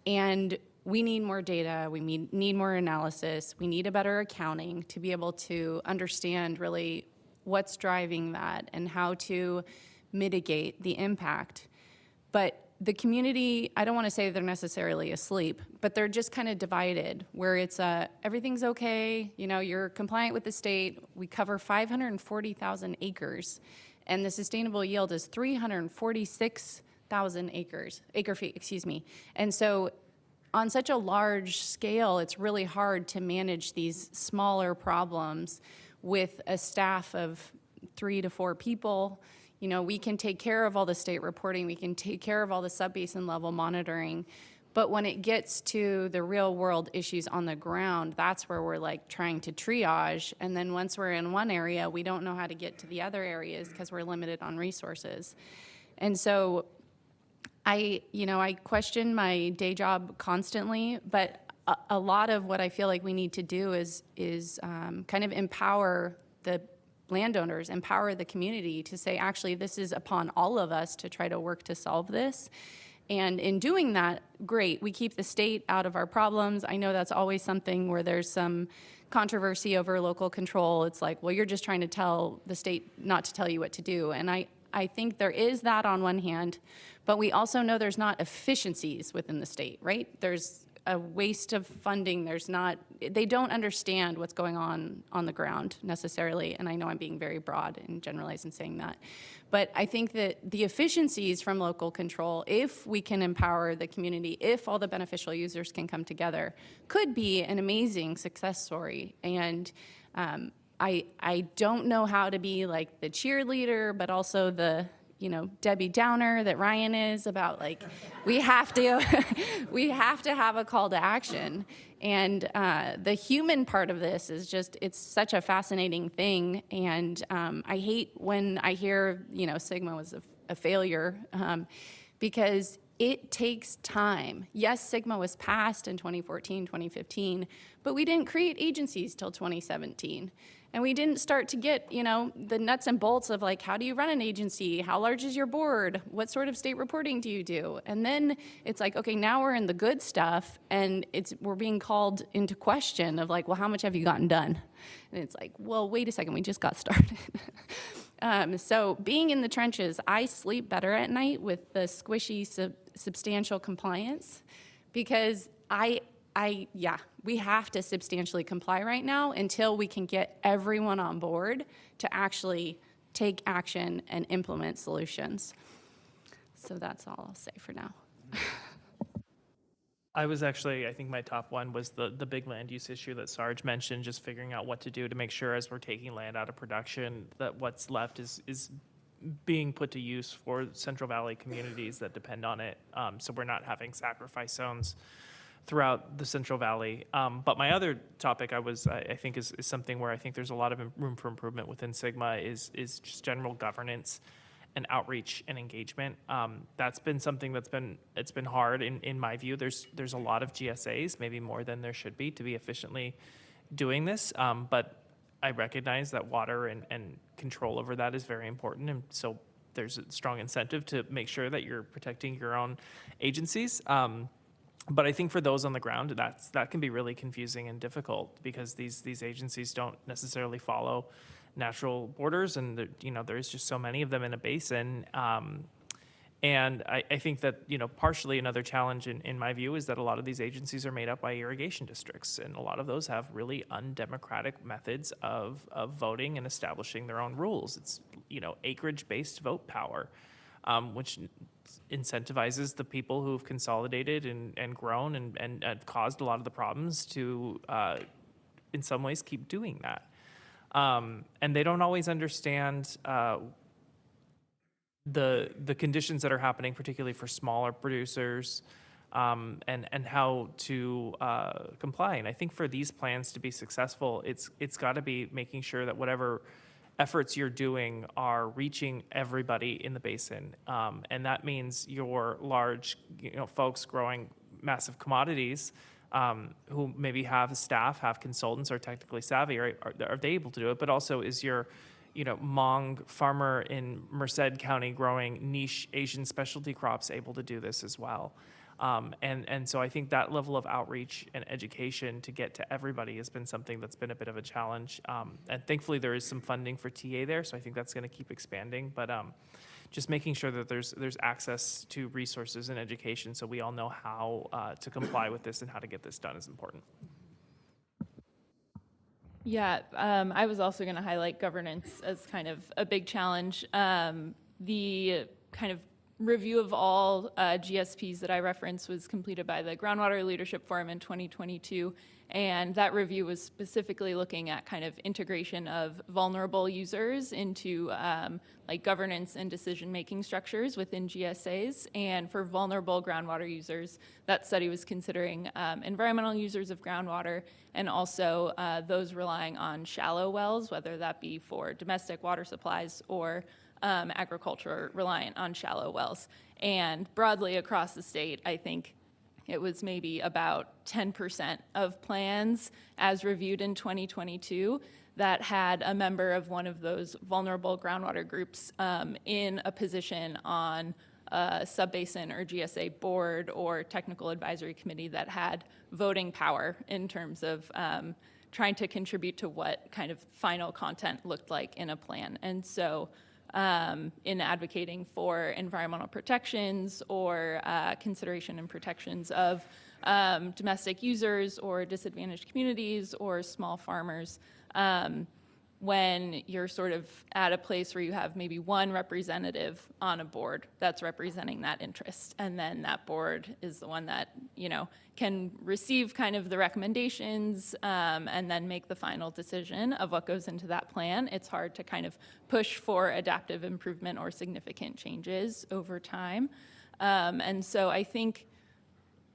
And we need more data, we need more analysis, we need a better accounting to be able to understand really what's driving that and how to mitigate the impact. But the community, I don't want to say they're necessarily asleep, but they're just kind of divided, where it's everything's okay, you know, you're compliant with the state. We cover 540,000 acres, and the sustainable yield is 346,000 acre feet, excuse me. And so on such a large scale, it's really hard to manage these smaller problems with a staff of 3 to 4 people. You know, we can take care of all the state reporting, we can take care of all the sub-basin level monitoring, but when it gets to the real world issues on the ground, that's where we're like trying to triage. And then once we're in one area, we don't know how to get to the other areas because we're limited on resources. And so I question my day job constantly, but a lot of what I feel like we need to do is kind of empower the landowners, empower the community to say, actually, this is upon all of us to try to work to solve this. And in doing that, great, we keep the state out of our problems. I know that's always something where there's some controversy over local control. It's like, well, you're just trying to tell the state not to tell you what to do. And I think there is that on one hand, but we also know there's not efficiencies within the state, right? There's a waste of funding. They don't understand what's going on the ground necessarily. And I know I'm being very broad and generalized in saying that. But I think that the efficiencies from local control, if we can empower the community, if all the beneficial users can come together, could be an amazing success story. And I don't know how to be like the cheerleader, but also the Debbie Downer that Ryan is about, like, we have to have a call to action. And the human part of this is just, it's such a fascinating thing. And I hate when I hear, SGMA was a failure because it takes time. Yes, SGMA was passed in 2014, 2015, but we didn't create agencies till 2017. And we didn't start to get, the nuts and bolts of like, how do you run an agency? How large is your board? What sort of state reporting do you do? And then it's like, okay, now we're in the good stuff, and we're being called into question of like, well, how much have you gotten done? And it's like, well, wait a second, we just got started. So being in the trenches, I sleep better at night with the squishy, substantial compliance, because we have to substantially comply right now until we can get everyone on board to actually take action and implement solutions. So that's all I'll say for now. I think my top one was the big land use issue that Sarge mentioned, just figuring out what to do to make sure as we're taking land out of production that what's left is being put to use for Central Valley communities that depend on it. So we're not having sacrifice zones throughout the Central Valley. But my other topic I think is something where I think there's a lot of room for improvement within SGMA is just general governance and outreach and engagement. That's been something it's been hard in my view. There's a lot of GSAs, maybe more than there should be, to be efficiently doing this. But I recognize that water and control over that is very important. And so there's a strong incentive to make sure that you're protecting your own agencies. But I think for those on the ground, that can be really confusing and difficult because these agencies don't necessarily follow natural borders, and there is just so many of them in a basin. And I think that partially another challenge in my view is that a lot of these agencies are made up by irrigation districts, and a lot of those have really undemocratic methods of voting and establishing their own rules. It's acreage-based vote power, which incentivizes the people who've consolidated and grown and caused a lot of the problems to, in some ways, keep doing that. And they don't always understand the conditions that are happening, particularly for smaller producers, and how to comply. And I think for these plans to be successful, it's got to be making sure that whatever efforts you're doing are reaching everybody in the basin. And that means your large, folks growing massive commodities who maybe have staff, have consultants, are technically savvy, are they able to do it? But also is your Hmong farmer in Merced County growing niche Asian specialty crops able to do this as well. And so I think that level of outreach and education to get to everybody has been something that's been a bit of a challenge. And thankfully there is some funding for TA there, so I think that's going to keep expanding. But just making sure that there's access to resources and education so we all know how to comply with this and how to get this done is important. Yeah, I was also going to highlight governance as kind of a big challenge. The kind of review of all GSPs that I referenced was completed by the Groundwater Leadership Forum in 2022, and that review was specifically looking at kind of integration of vulnerable users into like governance and decision-making structures within GSAs. And for vulnerable groundwater users, that study was considering environmental users of groundwater and also those relying on shallow wells, whether that be for domestic water supplies or agriculture reliant on shallow wells. And broadly across the state, I think it was maybe about 10% of plans as reviewed in 2022 that had a member of one of those vulnerable groundwater groups in a position on a subbasin or GSA board or technical advisory committee that had voting power in terms of trying to contribute to what kind of final content looked like in a plan. And so in advocating for environmental protections or consideration and protections of domestic users or disadvantaged communities or small farmers, when you're sort of at a place where you have maybe one representative on a board that's representing that interest, and then that board is the one that, can receive kind of the recommendations and then make the final decision of what goes into that plan. It's hard to kind of push for adaptive improvement or significant changes over time. And so I think,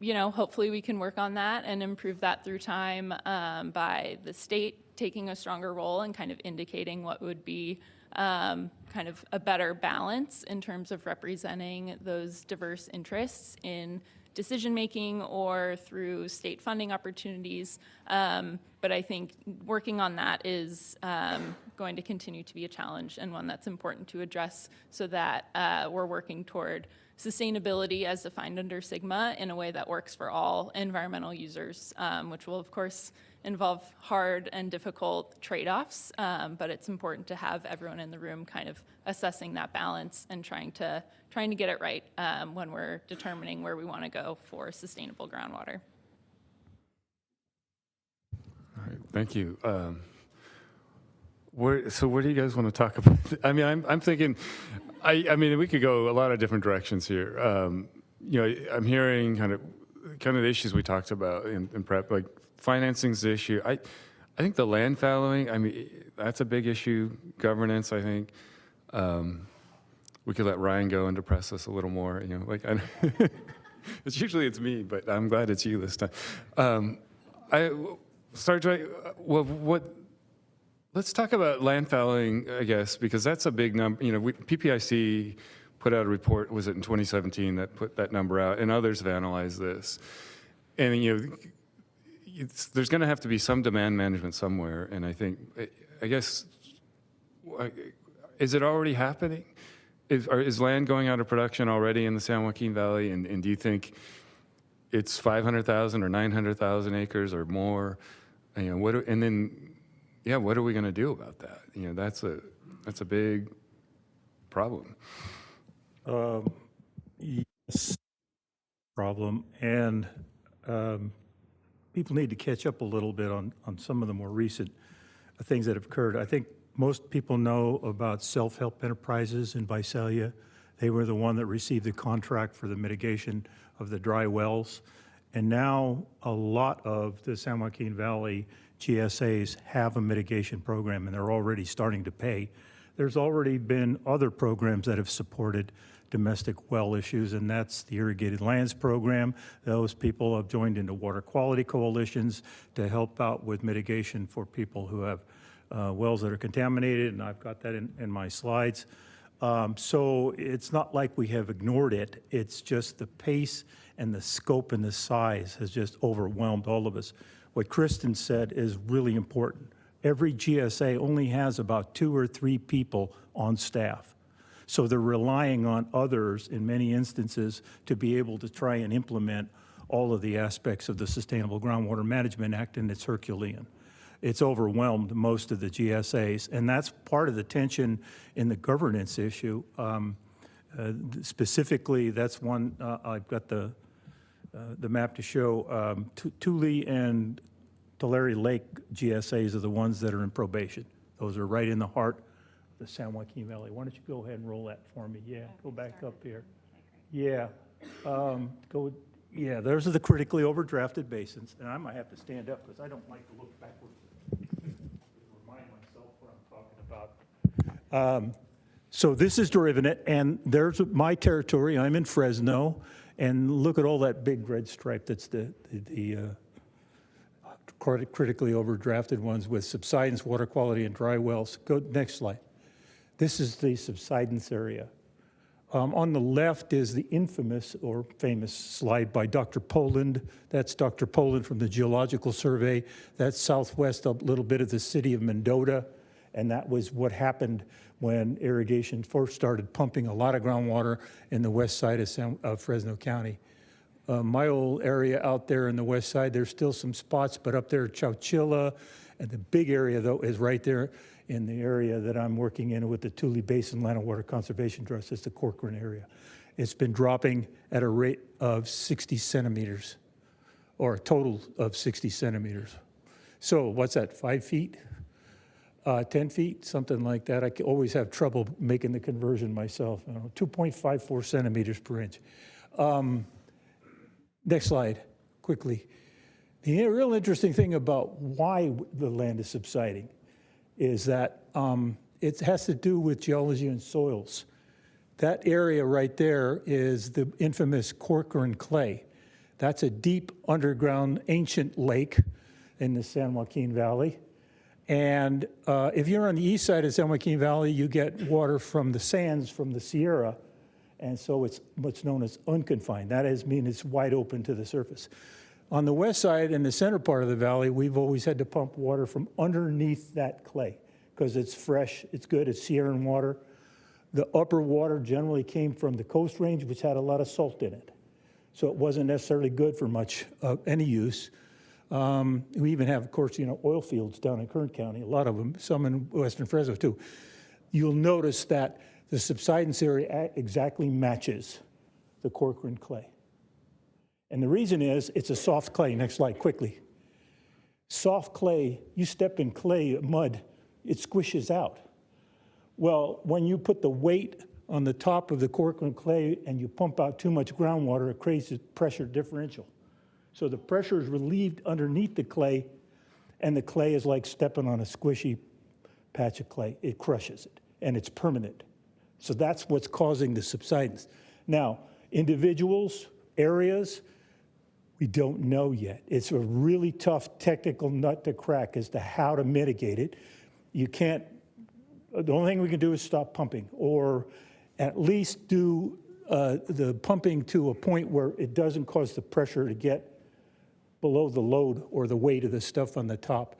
hopefully we can work on that and improve that through time by the state taking a stronger role and kind of indicating what would be kind of a better balance in terms of representing those diverse interests in decision-making or through state funding opportunities. But I think working on that is going to continue to be a challenge and one that's important to address so that we're working toward sustainability as defined under SGMA in a way that works for all environmental users, which will, of course, involve hard and difficult trade-offs, but it's important to have everyone in the room kind of assessing that balance and trying to get it right when we're determining where we want to go for sustainable groundwater. All right, thank you. So where do you guys want to talk about? I mean, I'm thinking, I mean, we could go a lot of different directions here. I'm hearing kind of the issues we talked about in prep, like financing's the issue. I think the land fallowing, I mean, that's a big issue. Governance, I think. We could let Ryan go and depress us a little more. It's usually me, but I'm glad it's you this time. Let's talk about land fallowing, I guess, because that's a big number. PPIC put out a report, was it in 2017, that put that number out, and others have analyzed this. And, there's going to have to be some demand management somewhere, and I guess, is it already happening? Is land going out of production already in the San Joaquin Valley, and do you think it's 500,000 or 900,000 acres or more? What are we going to do about that? That's a big problem. Yes, problem, and people need to catch up a little bit on some of the more recent things that have occurred. I think most people know about self-help enterprises in Visalia. They were the one that received the contract for the mitigation of the dry wells. And now a lot of the San Joaquin Valley GSAs have a mitigation program, and they're already starting to pay. There's already been other programs that have supported domestic well issues, and that's the Irrigated Lands Program. Those people have joined into water quality coalitions to help out with mitigation for people who have wells that are contaminated, and I've got that in my slides. So it's not like we have ignored it. It's just the pace and the scope and the size has just overwhelmed all of us. What Kristen said is really important. every GSA only has about 2 or 3 people on staff. So they're relying on others in many instances to be able to try and implement all of the aspects of the Sustainable Groundwater Management Act, and it's Herculean. It's overwhelmed most of the GSAs, and that's part of the tension in the governance issue. Specifically, that's one, I've got the map to show. Tule and Tulare Lake GSAs are the ones that are in probation. Those are right in the heart of the San Joaquin Valley. Why don't you go ahead and roll that for me? Yeah, go back up here. Yeah, yeah, those are the critically overdrafted basins, and I might have to stand up because I don't like to look backwards. Remind myself what I'm talking about. So this is derivative, and there's my territory. I'm in Fresno, and look at all that big red stripe. That's the critically overdrafted ones with subsidence, water quality, and dry wells. Go next slide. This is the subsidence area. On the left is the infamous or famous slide by Dr. Poland. That's Dr. Poland from the Geological Survey. That's southwest a little bit of the city of Mendota, and that was what happened when irrigation first started pumping a lot of groundwater in the west side of Fresno County. My old area out there in the west side, there's still some spots, but up there, Chowchilla, and the big area, though, is right there in the area that I'm working in with the Tule Basin Land and Water Conservation Trust. It's the Corcoran area. It's been dropping at a rate of 60 centimeters, or a total of 60 centimeters. So what's that, 5 feet? 10 feet, something like that. I always have trouble making the conversion myself. 2.54 centimeters per inch. Next slide, quickly. The real interesting thing about why the land is subsiding is that it has to do with geology and soils. That area right there is the infamous Corcoran clay. That's a deep underground ancient lake in the San Joaquin Valley. And if you're on the east side of San Joaquin Valley, you get water from the sands from the Sierra, and so it's what's known as unconfined. That is, mean it's wide open to the surface. On the west side, in the center part of the valley, we've always had to pump water from underneath that clay because it's fresh, it's good, it's Sierran water. The upper water generally came from the Coast Range, which had a lot of salt in it. So it wasn't necessarily good for much of any use. We even have, of course, oil fields down in Kern County, a lot of them, some in western Fresno too. You'll notice that the subsidence area exactly matches the Corcoran clay. And the reason is it's a soft clay. Next slide, quickly. Soft clay, you step in clay, mud, it squishes out. Well, when you put the weight on the top of the Corcoran clay and you pump out too much groundwater, it creates a pressure differential. So the pressure is relieved underneath the clay, and the clay is like stepping on a squishy patch of clay. It crushes it, and it's permanent. So that's what's causing the subsidence. Now, individuals, areas, we don't know yet. It's a really tough technical nut to crack as to how to mitigate it. You can't, the only thing we can do is stop pumping, or at least do the pumping to a point where it doesn't cause the pressure to get below the load or the weight of the stuff on the top.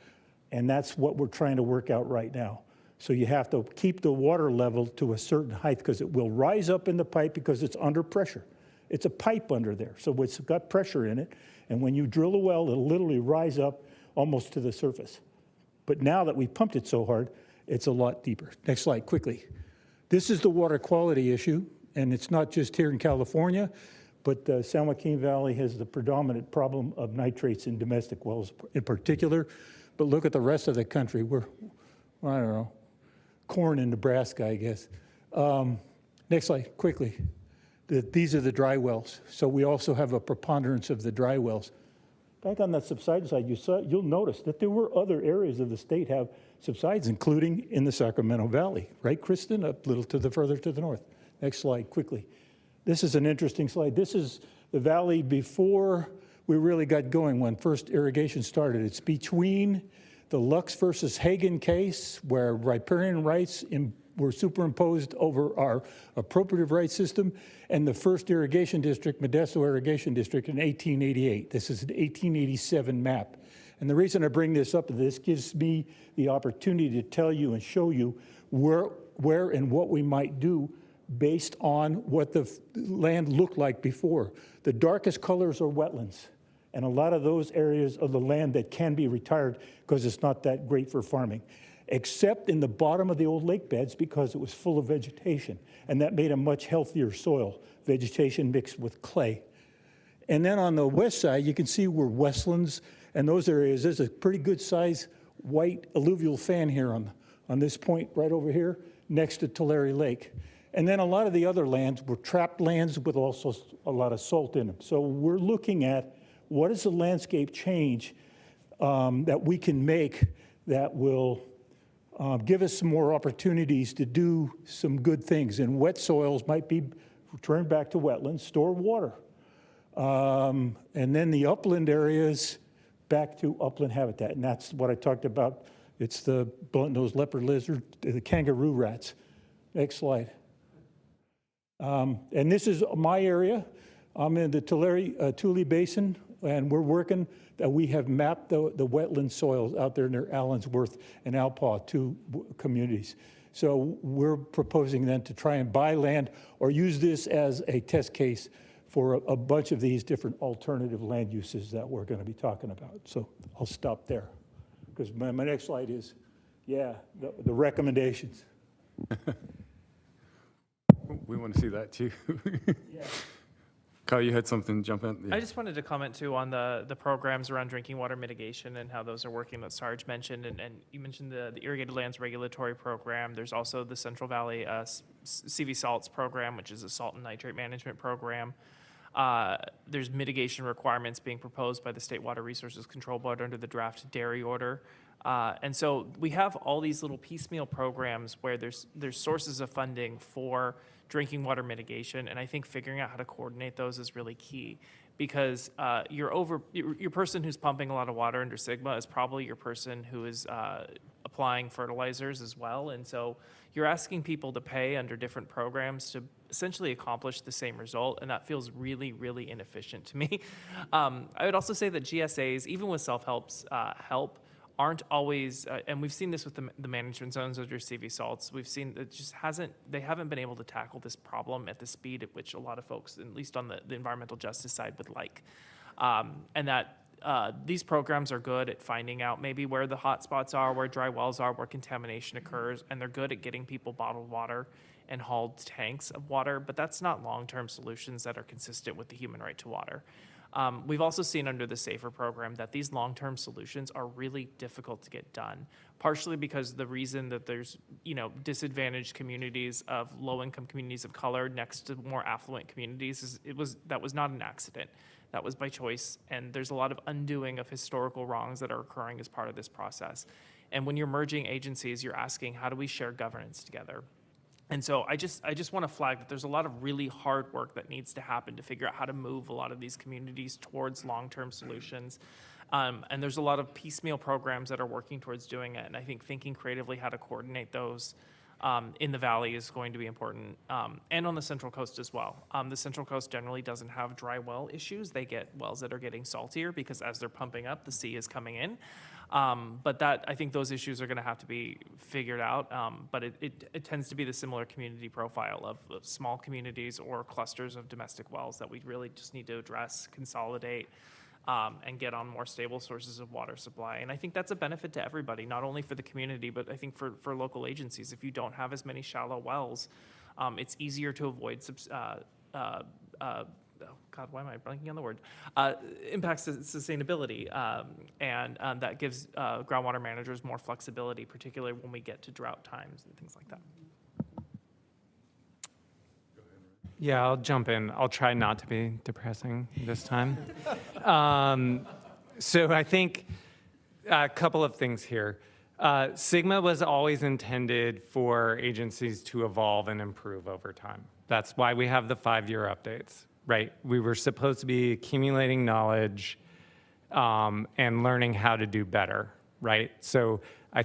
And that's what we're trying to work out right now. So you have to keep the water level to a certain height because it will rise up in the pipe because it's under pressure. It's a pipe under there, so it's got pressure in it. And when you drill a well, it'll literally rise up almost to the surface. But now that we pumped it so hard, it's a lot deeper. Next slide, quickly. This is the water quality issue, and it's not just here in California, but the San Joaquin Valley has the predominant problem of nitrates in domestic wells in particular. But look at the rest of the country. We're, I don't know, corn in Nebraska, I guess. Next slide, quickly. These are the dry wells. So we also have a preponderance of the dry wells. Back on that subsidence side, you'll notice that there were other areas of the state have subsides, including in the Sacramento Valley. Right, Kristen? A little to the further to the north. Next slide, quickly. This is an interesting slide. This is the valley before we really got going when first irrigation started. It's between the Lux versus Hagen case, where riparian rights were superimposed over our appropriative rights system, and the first irrigation district, Modesto Irrigation District, in 1888. This is an 1887 map. And the reason I bring this up is this gives me the opportunity to tell you and show you where and what we might do based on what the land looked like before. The darkest colors are wetlands, and a lot of those areas of the land that can be retired because it's not that great for farming, except in the bottom of the old lake beds because it was full of vegetation, and that made a much healthier soil, vegetation mixed with clay. And then on the west side, you can see where wetlands and those areas, there's a pretty good size white alluvial fan here on this point right over here next to Tulare Lake. And then a lot of the other lands were trapped lands with also a lot of salt in them. So we're looking at what is the landscape change that we can make that will give us some more opportunities to do some good things. And wet soils might be returned back to wetlands, store water. And then the upland areas back to upland habitat. And that's what I talked about. It's the blunt-nosed leopard lizard, the kangaroo rats. Next slide. And this is my area. I'm in the Tule Basin, and we're working that we have mapped the wetland soils out there near Allensworth and Alpaugh, 2 communities. So we're proposing then to try and buy land or use this as a test case for a bunch of these different alternative land uses that we're going to be talking about. So I'll stop there because my next slide is, the recommendations. We want to see that too. Kyle, you had something jump in? Yeah. I just wanted to comment too on the programs around drinking water mitigation and how those are working that Sarge mentioned. And you mentioned the Irrigated Lands Regulatory Program. There's also the Central Valley CV Salts Program, which is a salt and nitrate management program. There's mitigation requirements being proposed by the State Water Resources Control Board under the draft dairy order. And so we have all these little piecemeal programs where there's sources of funding for drinking water mitigation, and I think figuring out how to coordinate those is really key because your person who's pumping a lot of water under SGMA is probably your person who is applying fertilizers as well, and so you're asking people to pay under different programs to essentially accomplish the same result, and that feels really, really inefficient to me. I would also say that GSAs, even with self-helps, help, aren't always, and we've seen this with the management zones under CV salts, we've seen it just they haven't been able to tackle this problem at the speed at which a lot of folks, at least on the environmental justice side, would like. And that these programs are good at finding out maybe where the hot spots are, where dry wells are, where contamination occurs, and they're good at getting people bottled water and hauled tanks of water, but that's not long-term solutions that are consistent with the human right to water. We've also seen under the SAFER program that these long-term solutions are really difficult to get done, partially because the reason that there's, disadvantaged communities of low-income communities of color next to more affluent communities that was not an accident. That was by choice, and there's a lot of undoing of historical wrongs that are occurring as part of this process. And when you're merging agencies, you're asking, how do we share governance together? And so I just want to flag that there's a lot of really hard work that needs to happen to figure out how to move a lot of these communities towards long-term solutions. And there's a lot of piecemeal programs that are working towards doing it. And I think thinking creatively how to coordinate those in the Valley is going to be important, and on the Central Coast as well. The Central Coast generally doesn't have dry well issues. They get wells that are getting saltier because as they're pumping up, the sea is coming in. But I think those issues are going to have to be figured out. But it tends to be the similar community profile of small communities or clusters of domestic wells that we really just need to address, consolidate, and get on more stable sources of water supply. And I think that's a benefit to everybody, not only for the community, but I think for local agencies. If you don't have as many shallow wells, it's easier to avoid God, why am I blanking on the word? Impacts to sustainability, and that gives groundwater managers more flexibility, particularly when we get to drought times and things like that. Yeah, I'll jump in. I'll try not to be depressing this time. So I think a couple of things here. SGMA was always intended for agencies to evolve and improve over time. That's why we have the 5-year updates. Right, we were supposed to be accumulating knowledge and learning how to do better, right? So I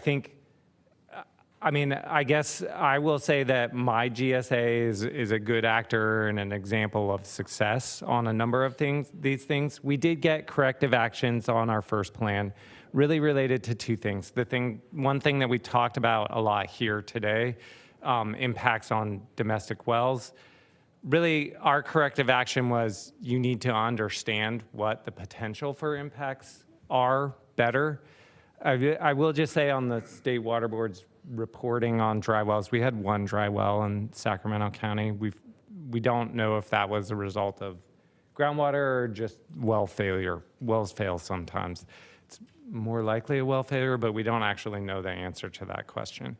guess I will say that my GSA is a good actor and an example of success on a number of these things. We did get corrective actions on our first plan, really related to two things. One thing that we talked about a lot here today, impacts on domestic wells. Really, our corrective action was you need to understand what the potential for impacts are better. I will just say on the State Water Board's reporting on dry wells, we had one dry well in Sacramento County. We don't know if that was a result of groundwater or just well failure. Wells fail sometimes. It's more likely a well failure, but we don't actually know the answer to that question.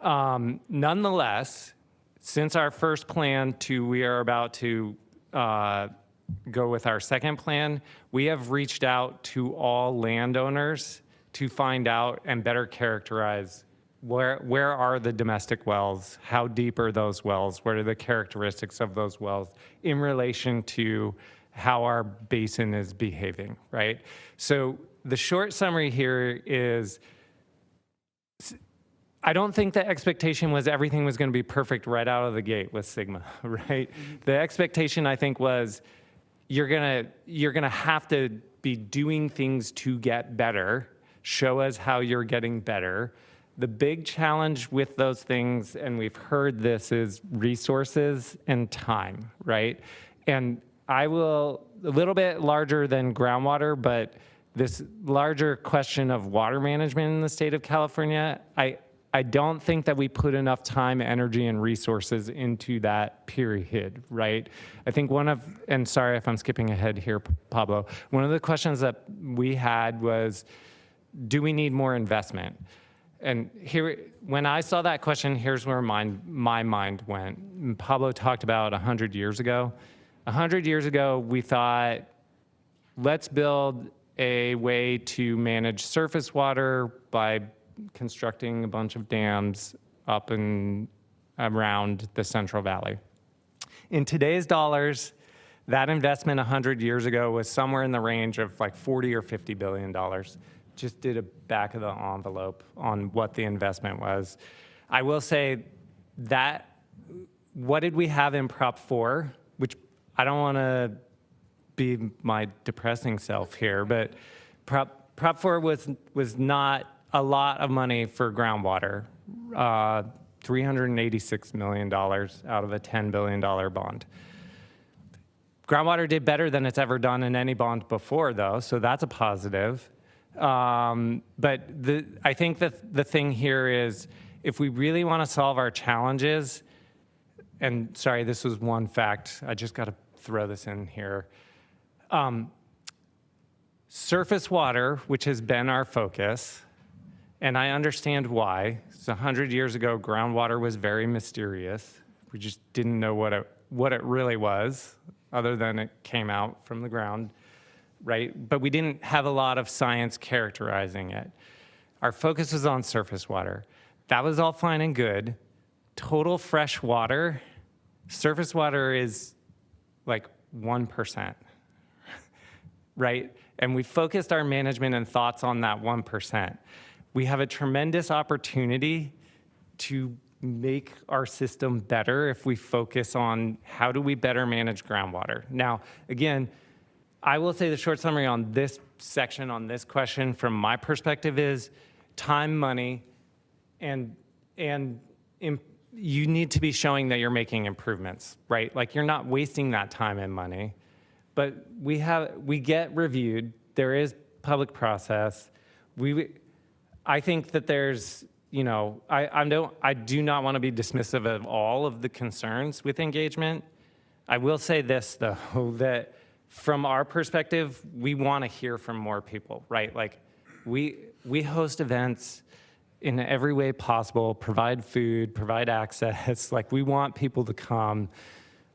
Nonetheless, since our first plan we are about to go with our second plan, we have reached out to all landowners to find out and better characterize where are the domestic wells, how deep are those wells, what are the characteristics of those wells in relation to how our basin is behaving, right? So the short summary here is, I don't think the expectation was everything was going to be perfect right out of the gate with SGMA, right? The expectation, I think, was you're gonna have to be doing things to get better. Show us how you're getting better. The big challenge with those things, and we've heard this, is resources and time, right? And a little bit larger than groundwater, but this larger question of water management in the state of California, I don't think that we put enough time, energy, and resources into that period, right? I think and sorry if I'm skipping ahead here, Pablo, one of the questions that we had was, do we need more investment? And here, when I saw that question, here's where my mind went. Pablo talked about 100 years ago. 100 years ago, we thought, let's build a way to manage surface water by constructing a bunch of dams up and around the Central Valley. In today's dollars, that investment 100 years ago was somewhere in the range of like $40 or $50 billion. Just did a back of the envelope on what the investment was. I will say that, what did we have in Prop 4, which I don't want to be my depressing self here, but Prop 4 was not a lot of money for groundwater, $386 million out of a $10 billion bond. Groundwater did better than it's ever done in any bond before, though, so that's a positive. But I think that the thing here is, if we really want to solve our challenges, and sorry, this was one fact, I just got to throw this in here. Surface water, which has been our focus, and I understand why. So 100 years ago, groundwater was very mysterious. We just didn't know what it really was, other than it came out from the ground, right? But we didn't have a lot of science characterizing it. Our focus was on surface water. That was all fine and good. Total fresh water, surface water is like 1%, right? And we focused our management and thoughts on that 1%. We have a tremendous opportunity to make our system better if we focus on how do we better manage groundwater. Now, again, I will say the short summary on this section, on this question, from my perspective, is time, money, and you need to be showing that you're making improvements, right? Like, you're not wasting that time and money, but we get reviewed. There is public process. I think that there's, I do not want to be dismissive of all of the concerns with engagement. I will say this, though, that from our perspective, we want to hear from more people, right? Like, we host events in every way possible, provide food, provide access. Like, we want people to come,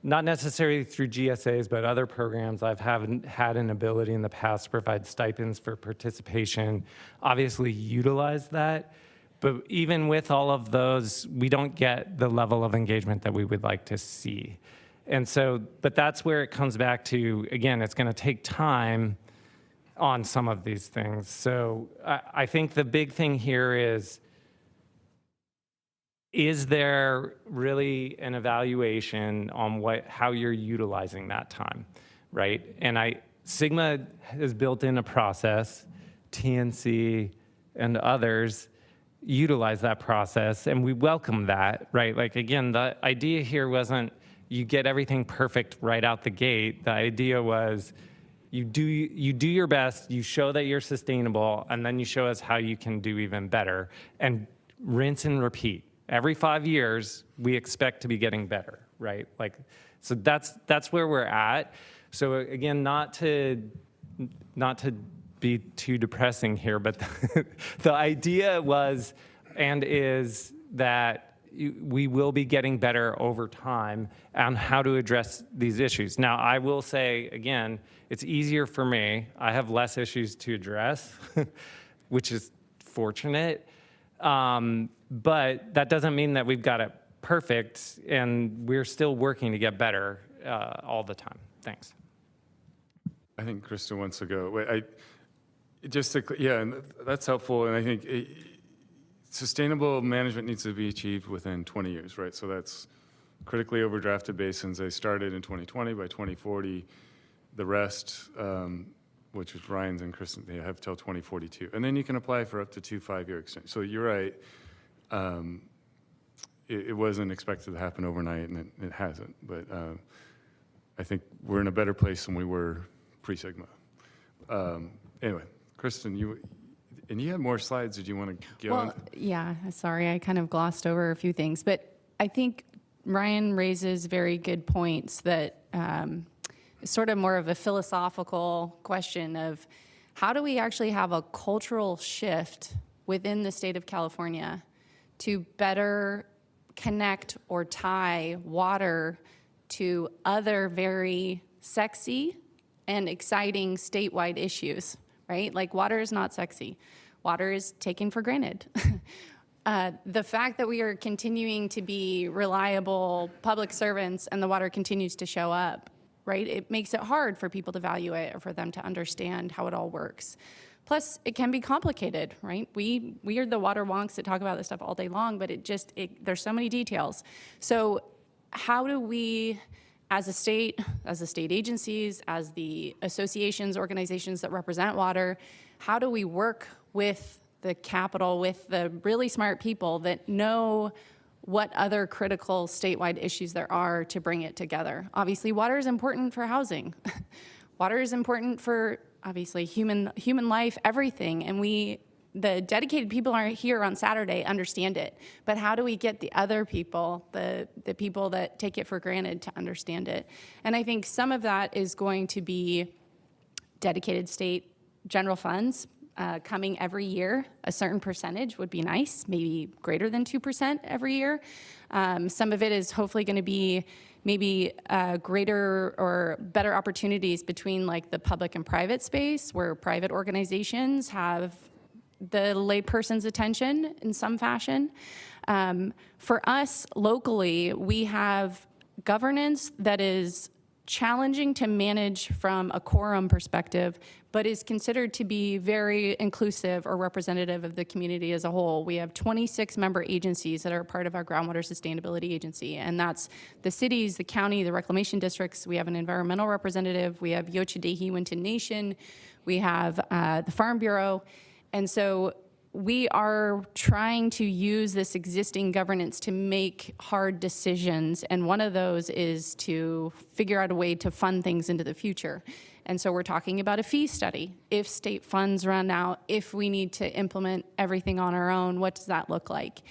not necessarily through GSAs, but other programs. I've had an ability in the past to provide stipends for participation, obviously utilize that. But even with all of those, we don't get the level of engagement that we would like to see. And so, but that's where it comes back to, again, it's going to take time on some of these things. So I think the big thing here is there really an evaluation on how you're utilizing that time, right? And SGMA has built in a process TNC and others utilize that process, and we welcome that, right? Like, again, the idea here wasn't you get everything perfect right out the gate. The idea was you do your best, you show that you're sustainable, and then you show us how you can do even better, and rinse and repeat. Every 5 years, we expect to be getting better, right? Like, so that's where we're at. So again, not to be too depressing here, but the idea was and is that we will be getting better over time on how to address these issues. Now, I will say, again, it's easier for me. I have less issues to address, which is fortunate. But that doesn't mean that we've got it perfect, and we're still working to get better all the time. Thanks. I think Krista wants to go. Wait, and that's helpful. And I think sustainable management needs to be achieved within 20 years, right? So that's critically overdrafted basins. They started in 2020. By 2040, the rest, which is Ryan's and Kristen, they have till 2042. And then you can apply for up to 2 5-year extensions. So you're right. It wasn't expected to happen overnight, and it hasn't. But I think we're in a better place than we were pre-SGMA. Anyway, Kristen, you had more slides. Did you want to get on? Well, yeah, sorry, I kind of glossed over a few things, but I think Ryan raises very good points that sort of more of a philosophical question of how do we actually have a cultural shift within the state of California to better connect or tie water to other very sexy and exciting statewide issues, right? Like, water is not sexy. Water is taken for granted. The fact that we are continuing to be reliable public servants and the water continues to show up, right? It makes it hard for people to value it or for them to understand how it all works. Plus, it can be complicated, right? We are the water wonks that talk about this stuff all day long, but there's so many details. So how do we, as the state agencies, as the associations, organizations that represent water, how do we work with the capital, with the really smart people that know what other critical statewide issues there are to bring it together? Obviously, water is important for housing. Water is important for, obviously, human life, everything. And the dedicated people are here on Saturday, understand it. But how do we get the other people, the people that take it for granted, to understand it? And I think some of that is going to be dedicated state general funds coming every year. A certain percentage would be nice, maybe greater than 2% every year. Some of it is hopefully going to be maybe greater or better opportunities between like the public and private space, where private organizations have the layperson's attention in some fashion. For us locally, we have governance that is challenging to manage from a quorum perspective, but is considered to be very inclusive or representative of the community as a whole. We have 26 member agencies that are part of our Groundwater Sustainability Agency, and that's the cities, the county, the reclamation districts. We have an environmental representative. We have Yochadehi Winton Nation. We have the Farm Bureau. And so we are trying to use this existing governance to make hard decisions, and one of those is to figure out a way to fund things into the future. And so we're talking about a fee study. If state funds run out, if we need to implement everything on our own, what does that look like?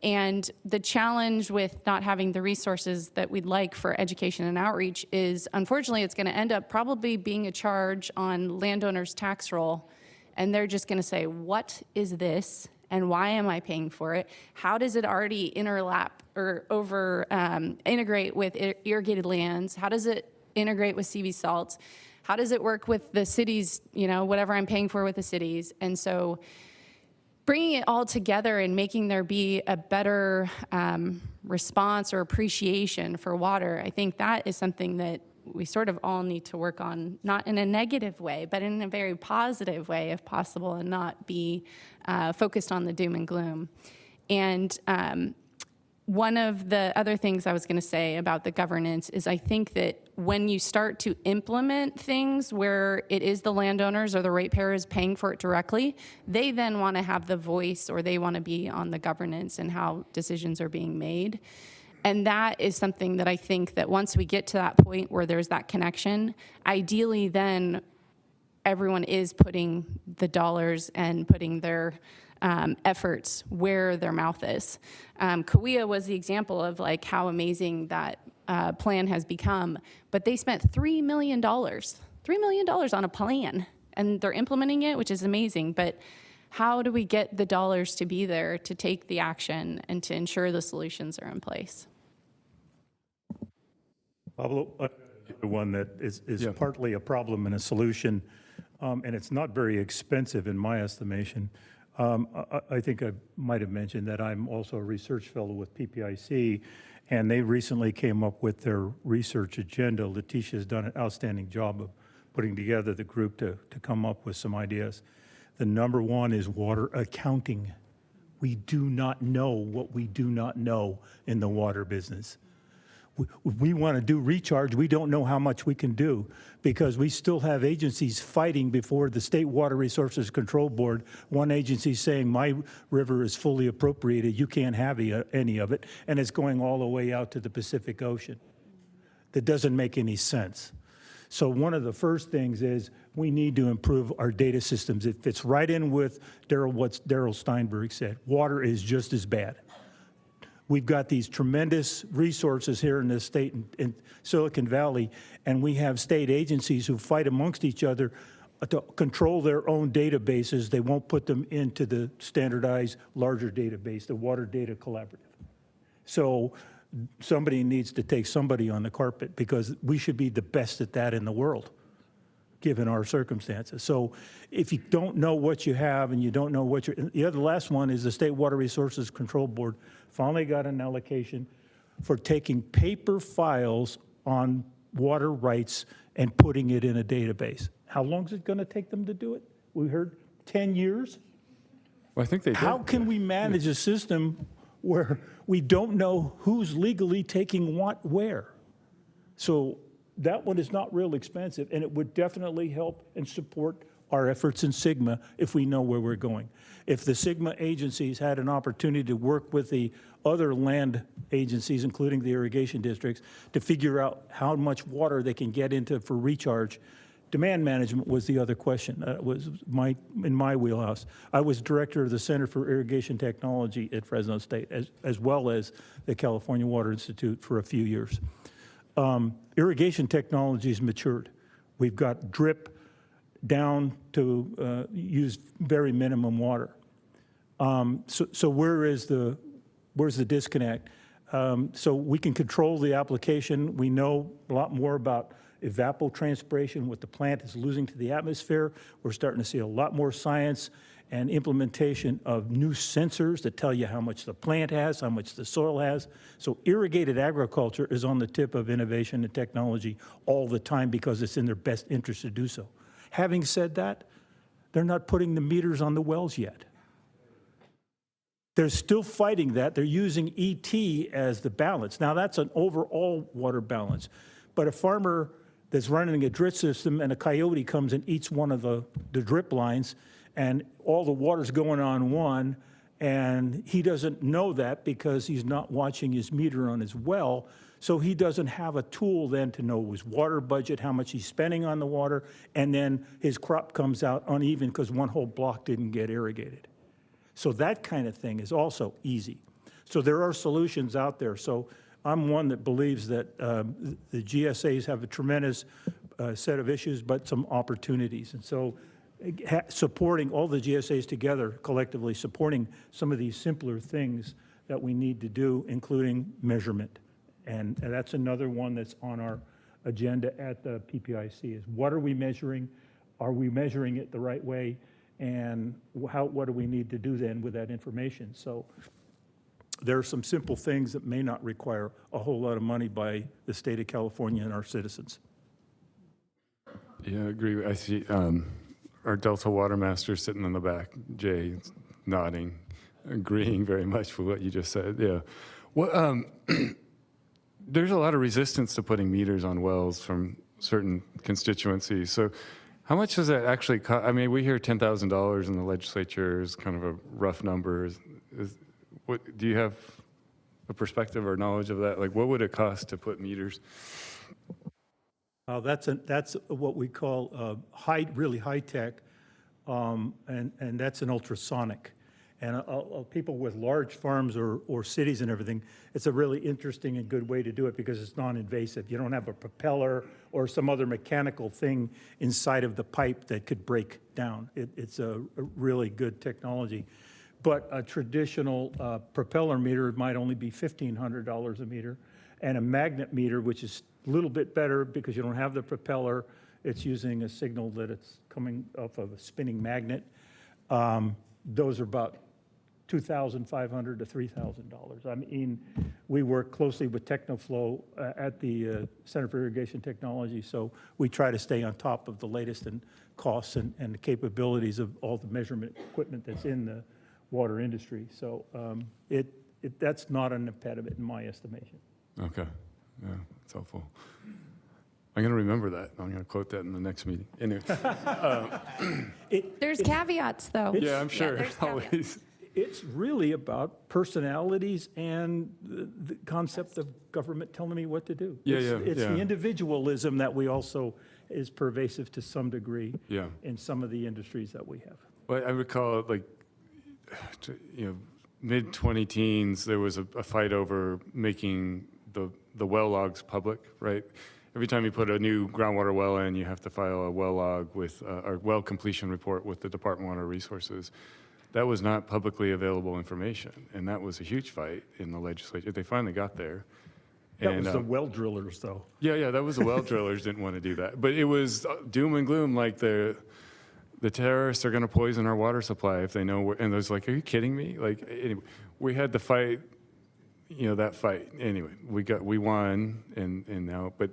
And the challenge with not having the resources that we'd like for education and outreach is, unfortunately, it's going to end up probably being a charge on landowners' tax roll. And they're just going to say, what is this, and why am I paying for it? How does it already interlap or integrate with irrigated lands? How does it integrate with CV salts? How does it work with the cities, whatever I'm paying for with the cities? And so bringing it all together and making there be a better response or appreciation for water, I think that is something that we sort of all need to work on, not in a negative way, but in a very positive way if possible, and not be focused on the doom and gloom. And one of the other things I was going to say about the governance is I think that when you start to implement things where it is the landowners or the ratepayers paying for it directly, they then want to have the voice, or they want to be on the governance and how decisions are being made. And that is something that I think that once we get to that point where there's that connection, ideally then everyone is putting the dollars and putting their efforts where their mouth is. Kauai was the example of like how amazing that plan has become, but they spent $3 million on a plan, and they're implementing it, which is amazing. But how do we get the dollars to be there to take the action and to ensure the solutions are in place? Pablo, the one that is Yeah. partly a problem and a solution, and it's not very expensive in my estimation. I think I might have mentioned that I'm also a research fellow with PPIC, and they recently came up with their research agenda. Letitia's done an outstanding job of putting together the group to come up with some ideas. The number one is water accounting. We do not know what we do not know in the water business. We want to do recharge. We don't know how much we can do because we still have agencies fighting before the State Water Resources Control Board. One agency saying my river is fully appropriated. You can't have any of it. And it's going all the way out to the Pacific Ocean. That doesn't make any sense. So one of the first things is we need to improve our data systems. It fits right in with what Darrell Steinberg said. Water is just as bad. We've got these tremendous resources here in this state, in Silicon Valley, and we have state agencies who fight amongst each other to control their own databases. They won't put them into the standardized larger database, the Water Data Collaborative. So somebody needs to take somebody on the carpet because we should be the best at that in the world, given our circumstances. So if you don't know what you have and you don't know what the last one is the State Water Resources Control Board finally got an allocation for taking paper files on water rights and putting it in a database. How long is it going to take them to do it? We heard 10 years. Well, I think they did. How can we manage a system where we don't know who's legally taking what where? So that one is not real expensive, and it would definitely help and support our efforts in SGMA if we know where we're going. If the SGMA agencies had an opportunity to work with the other land agencies, including the irrigation districts, to figure out how much water they can get into for recharge. Demand management was the other question. Was in my wheelhouse. I was director of the Center for Irrigation Technology at Fresno State, as well as the California Water Institute for a few years. Irrigation technology's matured. We've got drip down to use very minimum water. So where's the disconnect? So we can control the application. We know a lot more about evapotranspiration, what the plant is losing to the atmosphere. We're starting to see a lot more science and implementation of new sensors that tell you how much the plant has, how much the soil has. So irrigated agriculture is on the tip of innovation and technology all the time because it's in their best interest to do so. Having said that, they're not putting the meters on the wells yet. They're still fighting that. They're using ET as the balance. Now, that's an overall water balance. But a farmer that's running a drip system and a coyote comes and eats one of the drip lines, and all the water's going on one, and he doesn't know that because he's not watching his meter on his well, so he doesn't have a tool then to know his water budget, how much he's spending on the water, and then his crop comes out uneven because one whole block didn't get irrigated. So that kind of thing is also easy. So there are solutions out there. So I'm one that believes that the GSAs have a tremendous set of issues, but some opportunities. And so supporting all the GSAs together, collectively supporting some of these simpler things that we need to do, including measurement. And that's another one that's on our agenda at the PPIC is what are we measuring? Are we measuring it the right way? And what do we need to do then with that information? So there are some simple things that may not require a whole lot of money by the state of California and our citizens. Yeah, I agree. I see our Delta Water Master sitting in the back, Jay, nodding, agreeing very much with what you just said. Yeah. Well, there's a lot of resistance to putting meters on wells from certain constituencies. So how much does that actually cost? I mean, we hear $10,000 in the legislature is kind of a rough number. What, do you have a perspective or knowledge of that? Like, what would it cost to put meters? That's what we call really high tech, and that's an ultrasonic. And people with large farms or cities and everything, it's a really interesting and good way to do it because it's non-invasive. You don't have a propeller or some other mechanical thing inside of the pipe that could break down. It's a really good technology. But a traditional propeller meter might only be $1,500 a meter, and a magnet meter, which is a little bit better because you don't have the propeller, it's using a signal that it's coming off of a spinning magnet. Those are about $2,500 to $3,000. I mean, we work closely with Technoflow at the Center for Irrigation Technology, so we try to stay on top of the latest in costs and the capabilities of all the measurement equipment that's in the water industry. So that's not an impediment in my estimation. Okay, yeah, that's helpful. I'm going to remember that. I'm going to quote that in the next meeting. Anyway. There's caveats, though. Yeah, I'm sure. there's caveats. Always. It's really about personalities and the concept of government telling me what to do. It's the individualism that we also is pervasive to some degree in some of the industries that we have. Well, I recall, like, mid-20-teens, there was a fight over making the well logs public, right? Every time you put a new groundwater well in, you have to file a well log with a well completion report with the Department of Water Resources. That was not publicly available information, and that was a huge fight in the legislature. They finally got there. That was the well drillers, though. Yeah, that was the well drillers didn't want to do that. But it was doom and gloom, like the terrorists are going to poison our water supply if they know where, and I was like, are you kidding me? Like, anyway, we had to fight, that fight. Anyway, we won, and now, but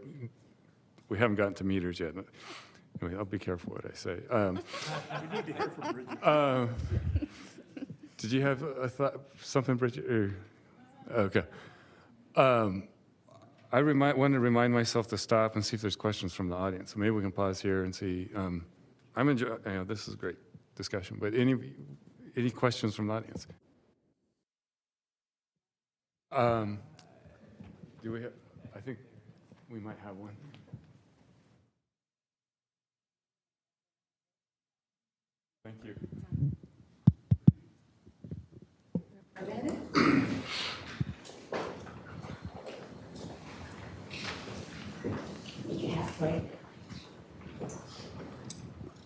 we haven't gotten to meters yet. Anyway, I'll be careful what I say. We need to hear from Bridget. Did you have a thought, something, Bridget? Okay. I want to remind myself to stop and see if there's questions from the audience. So maybe we can pause here and see. I'm enjoying. This is a great discussion. But any questions from the audience? Do we have? I think we might have one. Thank you.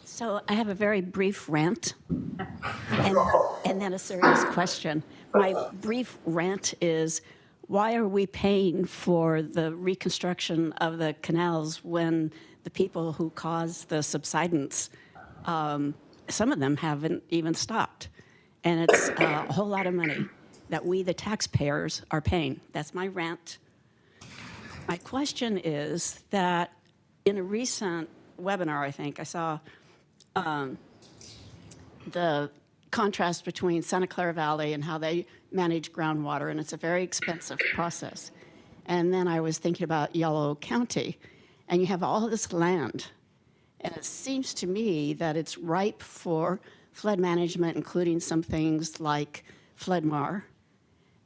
So I have a very brief rant and then a serious question. My brief rant is, why are we paying for the reconstruction of the canals when the people who caused the subsidence, some of them haven't even stopped? And it's a whole lot of money that we, the taxpayers, are paying. That's my rant. My question is that in a recent webinar, I think, I saw the contrast between Santa Clara Valley and how they manage groundwater, and it's a very expensive process. And then I was thinking about Yellow County, and you have all this land, and it seems to me that it's ripe for flood management, including some things like floodmar,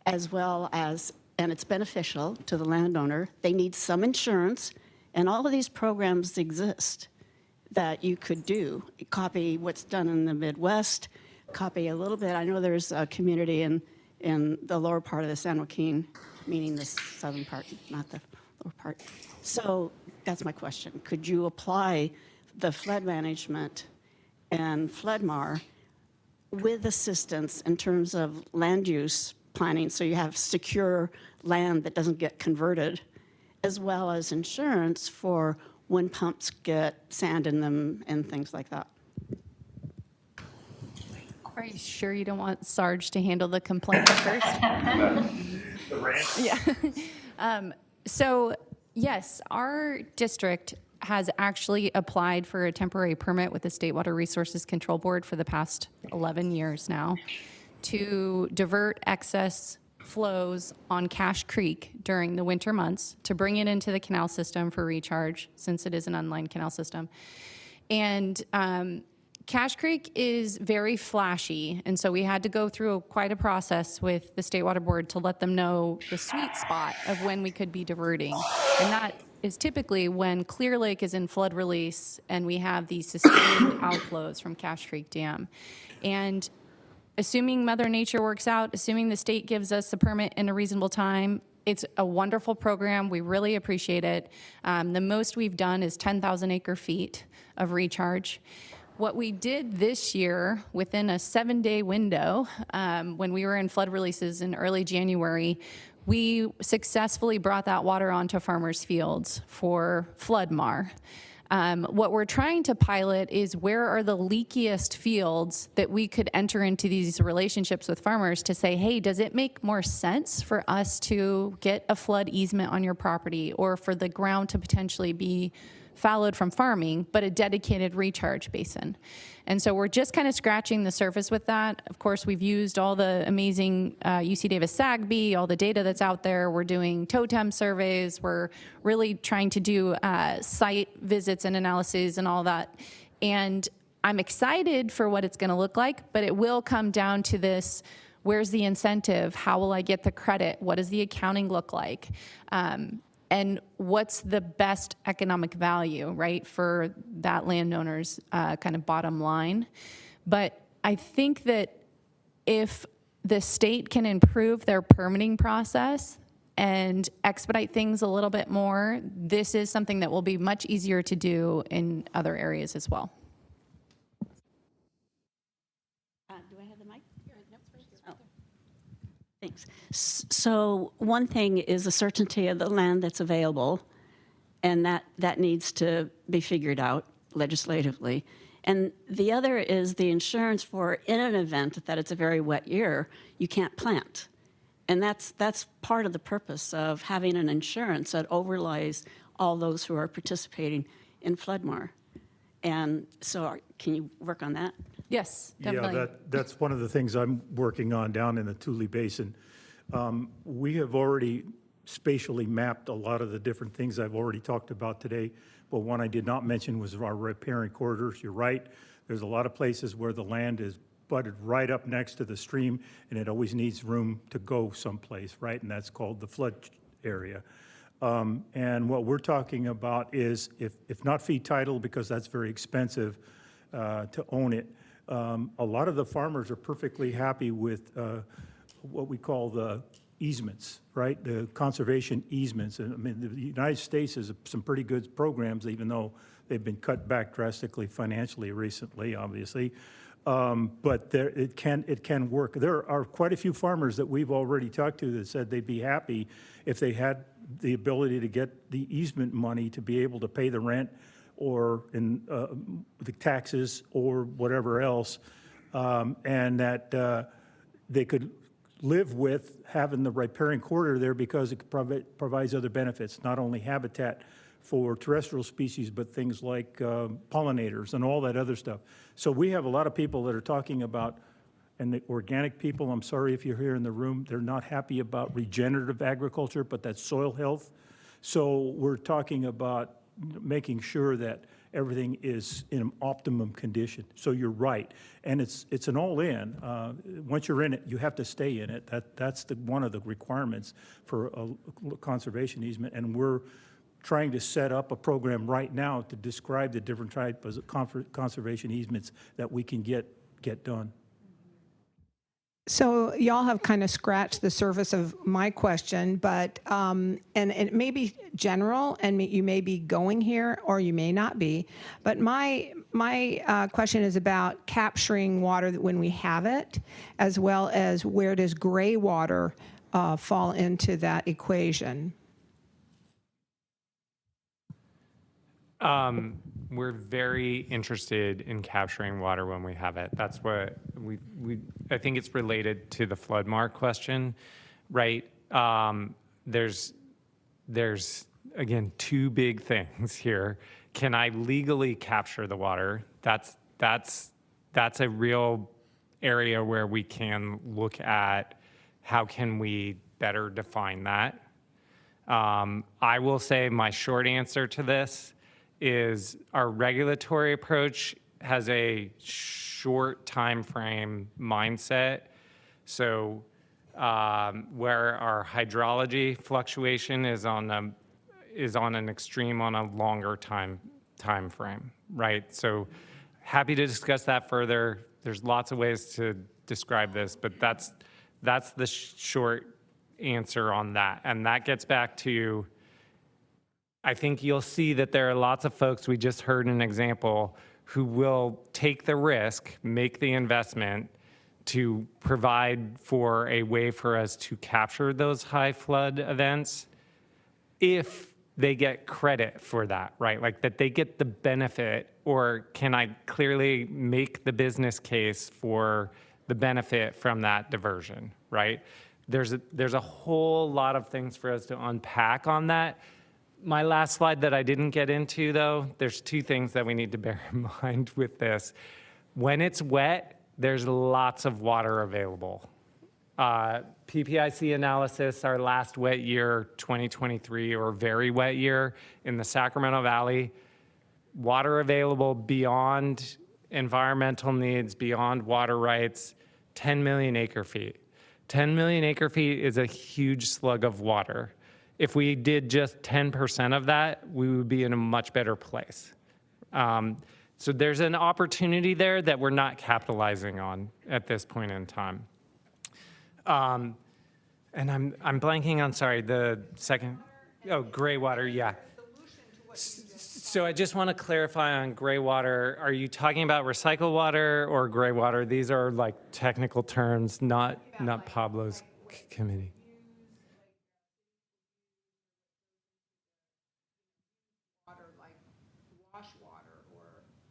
as well as, and it's beneficial to the landowner. They need some insurance, and all of these programs exist that you could do. Copy what's done in the Midwest, copy a little bit. I know there's a community in the lower part of the San Joaquin, meaning the southern part, not the lower part. So that's my question. Could you apply the flood management and floodmar with assistance in terms of land use planning, so you have secure land that doesn't get converted, as well as insurance for when pumps get sand in them and things like that? Are you sure you don't want Sarge to handle the complaint first? The rant? Yeah. So, yes, our district has actually applied for a temporary permit with the State Water Resources Control Board for the past 11 years now to divert excess flows on Cache Creek during the winter months to bring it into the canal system for recharge, since it is an unlined canal system. And Cache Creek is very flashy, and so we had to go through quite a process with the State Water Board to let them know the sweet spot of when we could be diverting. And that is typically when Clear Lake is in flood release and we have these sustained outflows from Cache Creek Dam. And assuming Mother Nature works out, assuming the state gives us a permit in a reasonable time, it's a wonderful program. We really appreciate it. The most we've done is 10,000 acre feet of recharge. What we did this year, within a 7-day window, when we were in flood releases in early January, we successfully brought that water onto farmers' fields for flood mar. What we're trying to pilot is where are the leakiest fields that we could enter into these relationships with farmers to say, hey, does it make more sense for us to get a flood easement on your property, or for the ground to potentially be fallowed from farming, but a dedicated recharge basin? And so we're just kind of scratching the surface with that. Of course, we've used all the amazing UC Davis SAGB, all the data that's out there. We're doing totem surveys. We're really trying to do site visits and analyses and all that. And I'm excited for what it's going to look like, but it will come down to this: where's the incentive? How will I get the credit? What does the accounting look like? And what's the best economic value, right, for that landowner's kind of bottom line? But I think that if the state can improve their permitting process and expedite things a little bit more, this is something that will be much easier to do in other areas as well. Do I have the mic? Oh. Thanks. So one thing is the certainty of the land that's available, and that needs to be figured out legislatively. And the other is the insurance for, in an event that it's a very wet year, you can't plant. And that's part of the purpose of having an insurance that overlays all those who are participating in floodmar. And so can you work on that? Yes, definitely. Yeah, that's one of the things I'm working on down in the Tule Basin. We have already spatially mapped a lot of the different things I've already talked about today, but one I did not mention was our riparian corridors. You're right, there's a lot of places where the land is butted right up next to the stream, and it always needs room to go someplace, right? And that's called the flood area. And what we're talking about is, if not fee title, because that's very expensive to own it, a lot of the farmers are perfectly happy with what we call the easements, right? The conservation easements. And I mean, the United States has some pretty good programs, even though they've been cut back drastically financially recently, obviously. But it can work. There are quite a few farmers that we've already talked to that said they'd be happy if they had the ability to get the easement money to be able to pay the rent or in the taxes or whatever else, and that they could live with having the riparian corridor there because it provides other benefits, not only habitat for terrestrial species, but things like pollinators and all that other stuff. So we have a lot of people that are talking about, and the organic people, I'm sorry if you're here in the room, they're not happy about regenerative agriculture, but that's soil health. So we're talking about making sure that everything is in optimum condition. So you're right, and it's an all-in. Once you're in it, you have to stay in it. That's one of the requirements for a conservation easement, and we're trying to set up a program right now to describe the different types of conservation easements that we can get done. So y'all have kind of scratched the surface of my question, but and it may be general, and you may be going here, or you may not be. But my question is about capturing water when we have it, as well as where does gray water fall into that equation? We're very interested in capturing water when we have it. That's what I think it's related to the flood mark question, right? There's again, two big things here. Can I legally capture the water? That's a real area where we can look at how can we better define that? I will say my short answer to this is our regulatory approach has a short time frame mindset. So where our hydrology fluctuation is on an extreme on a longer time frame, right? So happy to discuss that further. There's lots of ways to describe this, but that's the short answer on that. And that gets back to, I think you'll see that there are lots of folks, we just heard an example, who will take the risk, make the investment to provide for a way for us to capture those high flood events if they get credit for that, right? Like that they get the benefit, or can I clearly make the business case for the benefit from that diversion, right? There's a whole lot of things for us to unpack on that. My last slide that I didn't get into, though, there's two things that we need to bear in mind with this. When it's wet, there's lots of water available. PPIC analysis, our last wet year, 2023, or very wet year in the Sacramento Valley, water available beyond environmental needs, beyond water rights, 10 million acre feet. 10 million acre feet is a huge slug of water. If we did just 10% of that, we would be in a much better place. So there's an opportunity there that we're not capitalizing on at this point in time. And I'm blanking on, sorry, the second, gray water, yeah. So I just want to clarify on gray water. Are you talking about recycled water or gray water? These are like technical terms, not Pablo's committee.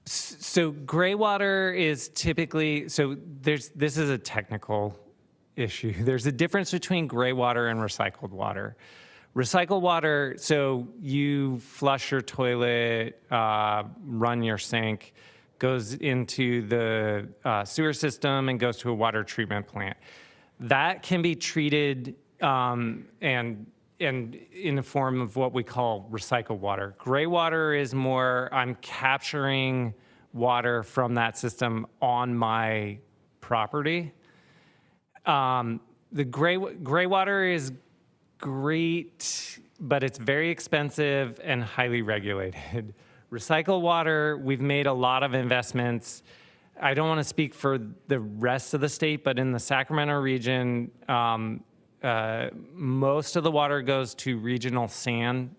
So gray water is typically, this is a technical issue. There's a difference between gray water and recycled water. Recycled water, so you flush your toilet, run your sink, goes into the sewer system and goes to a water treatment plant. That can be treated and in the form of what we call recycled water. Gray water is more, I'm capturing water from that system on my property. The gray water is great, but it's very expensive and highly regulated. Recycled water, we've made a lot of investments. I don't want to speak for the rest of the state, but in the Sacramento region, most of the water goes to regional SAN.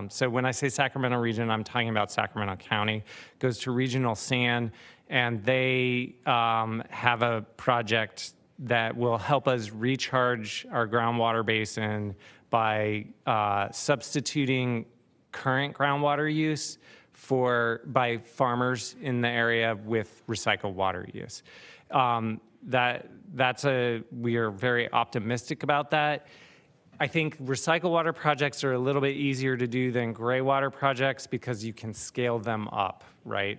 So when I say Sacramento region, I'm talking about Sacramento County, goes to regional SAN, and they have a project that will help us recharge our groundwater basin by substituting current groundwater use by farmers in the area with recycled water use. We are very optimistic about that. I think recycled water projects are a little bit easier to do than gray water projects because you can scale them up, right?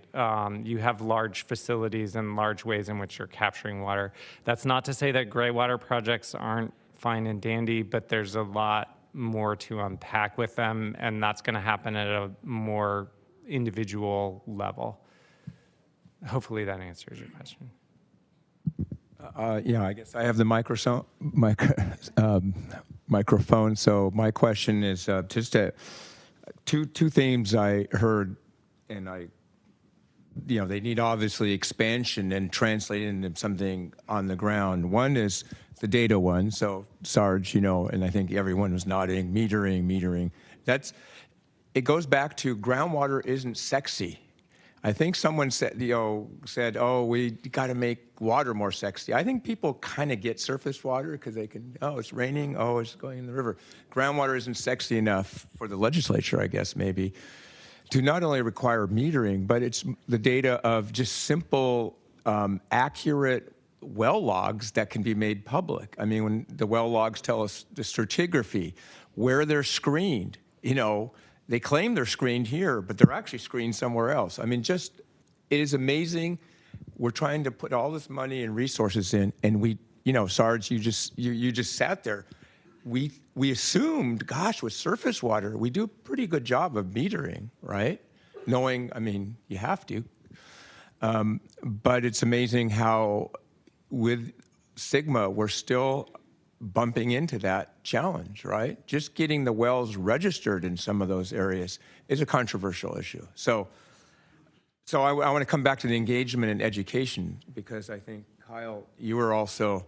You have large facilities and large ways in which you're capturing water. That's not to say that gray water projects aren't fine and dandy, but there's a lot more to unpack with them, and that's going to happen at a more individual level. Hopefully that answers your question. Yeah, I guess I have the microphone. So my question is just two themes I heard, and they need obviously expansion and translate into something on the ground. One is the data one. So Sarge, and I think everyone was nodding, metering. It goes back to groundwater isn't sexy. I think someone said, oh, we got to make water more sexy. I think people kind of get surface water because they can, it's raining, it's going in the river. Groundwater isn't sexy enough for the legislature, I guess, maybe, to not only require metering, but it's the data of just simple, accurate well logs that can be made public. I mean, when the well logs tell us the stratigraphy, where they're screened, they claim they're screened here, but they're actually screened somewhere else. I mean, it is amazing. We're trying to put all this money and resources in, and Sarge, you just sat there. We assumed, gosh, with surface water, we do a pretty good job of metering, right? Knowing, you have to. But it's amazing how with Sigma, we're still bumping into that challenge, right? Just getting the wells registered in some of those areas is a controversial issue. So I want to come back to the engagement and education, because I think, Kyle, you were also,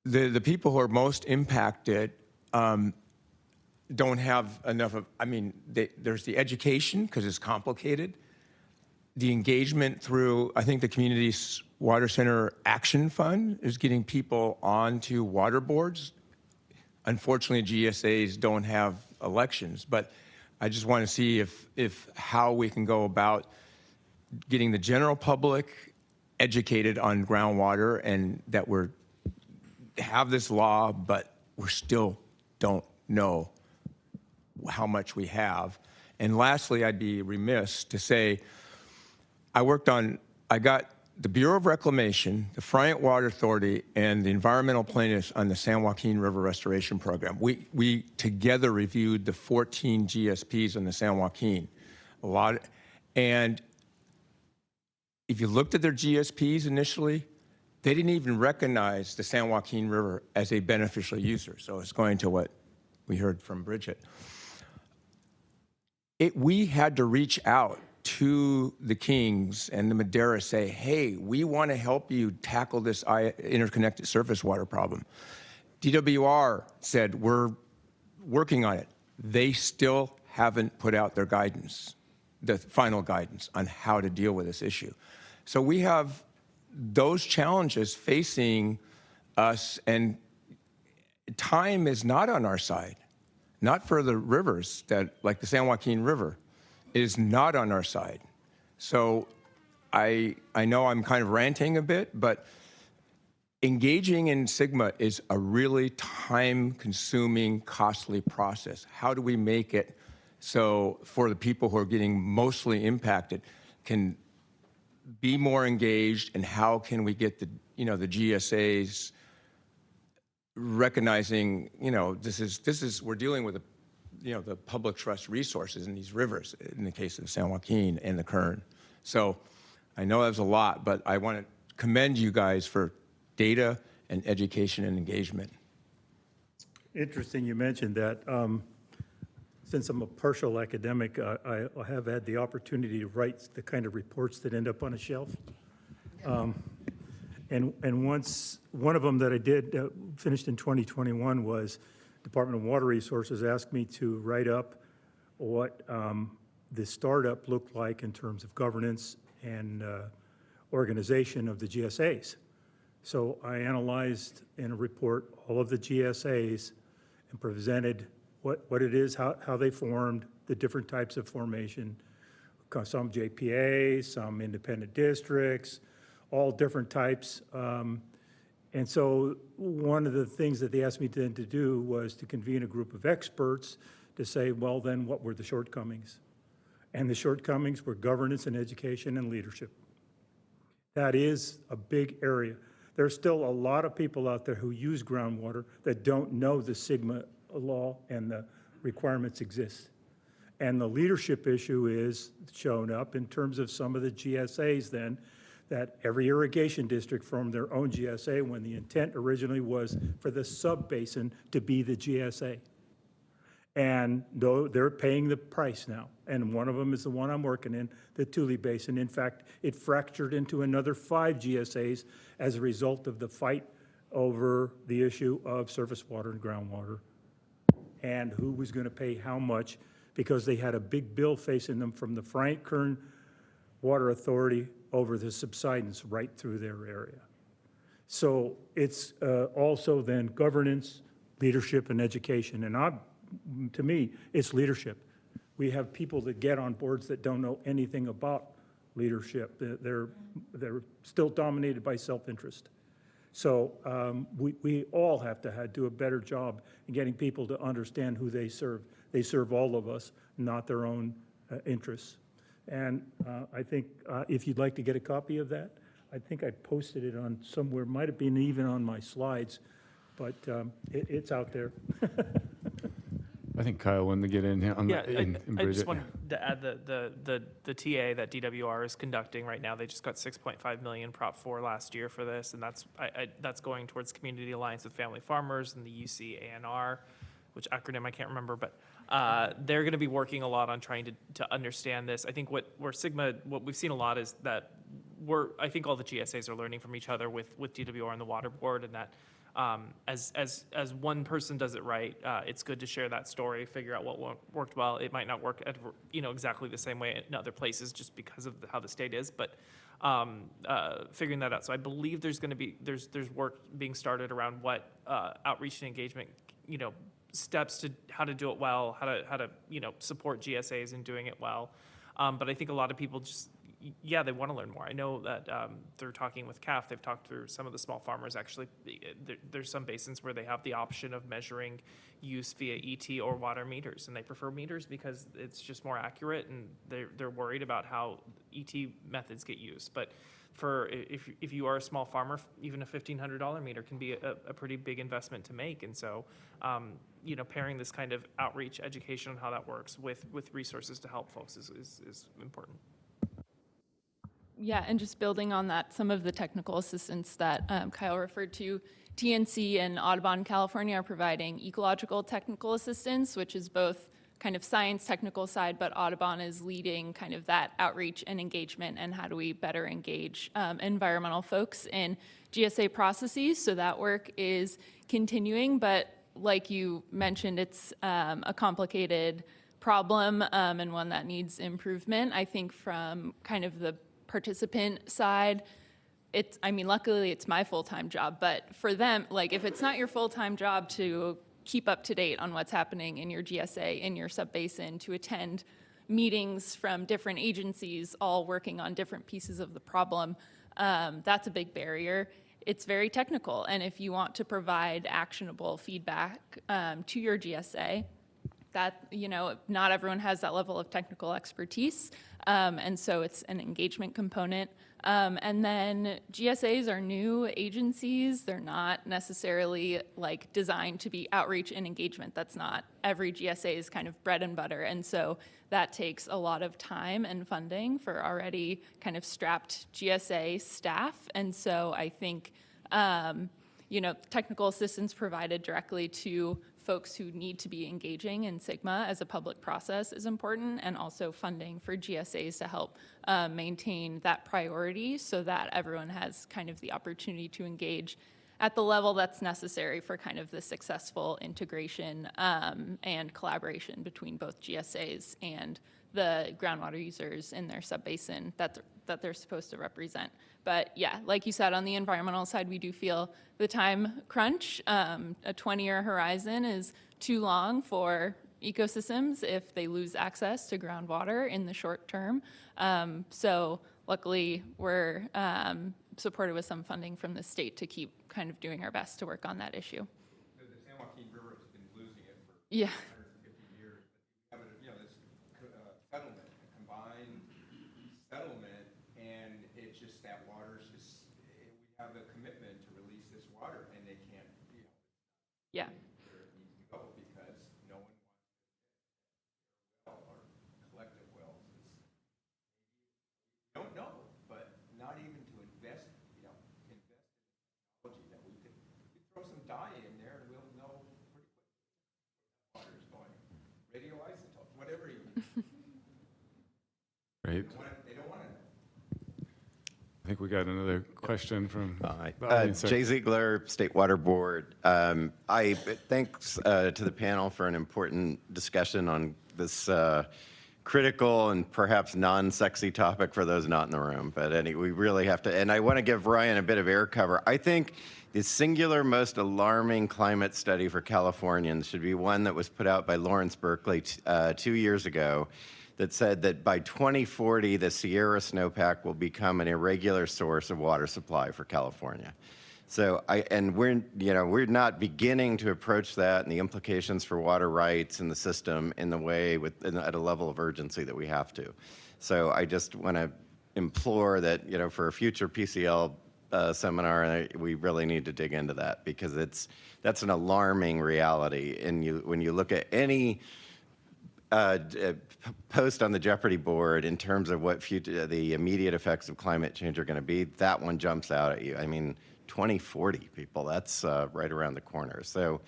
the people who are most impacted don't have enough of, there's the education, because it's complicated, the engagement through, I think the Community Water Center Action Fund is getting people onto water boards. Unfortunately, GSAs don't have elections, but I just want to see if how we can go about getting the general public educated on groundwater, and that we're have this law, but we still don't know how much we have. And lastly, I'd be remiss to say, I got the Bureau of Reclamation, the Friant Water Authority, and the environmental plaintiffs on the San Joaquin River Restoration Program. We together reviewed the 14 GSPs on the San Joaquin. And if you looked at their GSPs initially, they didn't even recognize the San Joaquin River as a beneficial user. So it's going to what we heard from Bridget. We had to reach out to the Kings and the Moderator, say, hey, we want to help you tackle this interconnected surface water problem. DWR said, we're working on it. They still haven't put out their guidance, the final guidance on how to deal with this issue. So we have those challenges facing us, and time is not on our side. Not for the rivers, like the San Joaquin River, is not on our side. So I know I'm kind of ranting a bit, but engaging in Sigma is a really time-consuming, costly process. How do we make it so for the people who are getting mostly impacted can be more engaged, and how can we get the GSAs recognizing, this is we're dealing with the public trust resources in these rivers, in the case of San Joaquin and the Kern. So I know that was a lot, but I want to commend you guys for data and education and engagement. Interesting you mentioned that. Since I'm a partial academic, I have had the opportunity to write the kind of reports that end up on a shelf. And once, one of them that I did, finished in 2021, was Department of Water Resources asked me to write up what the startup looked like in terms of governance and organization of the GSAs. So I analyzed in a report all of the GSAs and presented what it is, how they formed, the different types of formation, some JPA, some independent districts, all different types. And so one of the things that they asked me then to do was to convene a group of experts to say, well, then what were the shortcomings? And the shortcomings were governance and education and leadership. That is a big area. There's still a lot of people out there who use groundwater that don't know the Sigma law and the requirements exist. And the leadership issue is shown up in terms of some of the GSAs then, that every irrigation district formed their own GSA when the intent originally was for the sub-basin to be the GSA. And though they're paying the price now, and one of them is the one I'm working in, the Tule Basin. In fact, it fractured into another 5 GSAs as a result of the fight over the issue of surface water and groundwater, and who was going to pay how much, because they had a big bill facing them from the Frank Kern Water Authority over the subsidence right through their area. So it's also then governance, leadership, and education. And to me, it's leadership. We have people that get on boards that don't know anything about leadership. They're still dominated by self-interest. So we all have to do a better job in getting people to understand who they serve. They serve all of us, not their own interests. And I think if you'd like to get a copy of that, I think I posted it on somewhere, might have been even on my slides, but it's out there. I think Kyle wanted to get in here on Yeah, the, in I just Bridget. wanted to add the TA that DWR is conducting right now. They just got 6.5 million Prop 4 last year for this, and that's going towards Community Alliance with Family Farmers and the UCANR, which acronym I can't remember, but they're going to be working a lot on trying to understand this. I think what we've seen a lot is that I think all the GSAs are learning from each other with DWR and the Water Board, and that as one person does it right, it's good to share that story, figure out what worked well. It might not work at, exactly the same way in other places just because of how the state is, but figuring that out. So I believe there's going to be there's work being started around what outreach and engagement, steps to how to do it well, how to support GSAs in doing it well. But I think a lot of people just, they want to learn more. I know that they're talking with CAF. They've talked through some of the small farmers. Actually, there's some basins where they have the option of measuring use via ET or water meters, and they prefer meters because it's just more accurate, and they're worried about how ET methods get used. But if you are a small farmer, even a $1,500 meter can be a pretty big investment to make. And so, pairing this kind of outreach education on how that works with resources to help folks is important. Yeah, and just building on that, some of the technical assistance that Kyle referred to, TNC and Audubon California are providing ecological technical assistance, which is both kind of science technical side, but Audubon is leading kind of that outreach and engagement, and how do we better engage environmental folks in GSA processes. So that work is continuing, but like you mentioned, it's a complicated problem and one that needs improvement. I think from kind of the participant side, luckily it's my full-time job, but for them, like if it's not your full-time job to keep up to date on what's happening in your GSA, in your subbasin, to attend meetings from different agencies all working on different pieces of the problem, that's a big barrier. It's very technical, and if you want to provide actionable feedback to your GSA, that, not everyone has that level of technical expertise, and so it's an engagement component. And then GSAs are new agencies. They're not necessarily designed to be outreach and engagement. That's not every GSA's kind of bread and butter. And so that takes a lot of time and funding for already kind of strapped GSA staff. And so I think, technical assistance provided directly to folks who need to be engaging in SGMA as a public process is important, and also funding for GSAs to help maintain that priority so that everyone has kind of the opportunity to engage at the level that's necessary for kind of the successful integration and collaboration between both GSAs and the groundwater users in their subbasin that they're supposed to represent. But yeah, like you said, on the environmental side, we do feel the time crunch. A 20-year horizon is too long for ecosystems if they lose access to groundwater in the short term. So luckily, we're supported with some funding from the state to keep kind of doing our best to work on that issue. The San Joaquin River has been losing it for Yeah. 150 years. But you have this settlement, a combined settlement, and it's just that water's just, we have a commitment to release this water, and they can't, Yeah. where it needs to go because no one wants to well or collective wells. We don't know, but not even to invest in technology that we could throw some dye in there and we'll know pretty quickly water is going. Radioisotopes, whatever you need. Right. They don't want to know. I think we got another question from Hi. the audience. Jay Ziegler, State Water Board. Thanks to the panel for an important discussion on this critical and perhaps non-sexy topic for those not in the room. But anyway, we really have to, and I want to give Ryan a bit of air cover. I think the singular most alarming climate study for Californians should be one that was put out by Lawrence Berkeley 2 years ago, that said that by 2040, the Sierra snowpack will become an irregular source of water supply for California. So we're not beginning to approach that and the implications for water rights in the system in the way at a level of urgency that we have to. So I just want to implore that, for a future PCL seminar, we really need to dig into that, because that's an alarming reality. And when you look at any post on the Jeopardy board in terms of what the immediate effects of climate change are going to be, that one jumps out at you. I mean, 2040, people, that's right around the corner. So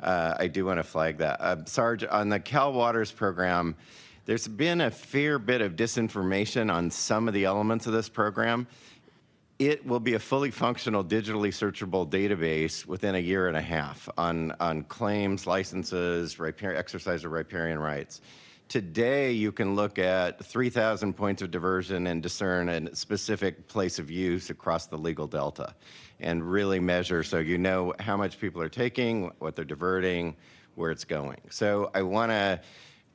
I do want to flag that. Sarge, on the Cal Waters program, there's been a fair bit of disinformation on some of the elements of this program. It will be a fully functional, digitally searchable database within a year and a half on claims, licenses, exercise of riparian rights. Today, you can look at 3,000 points of diversion and discern a specific place of use across the legal delta and really measure, so you know how much people are taking, what they're diverting, where it's going. So I want to,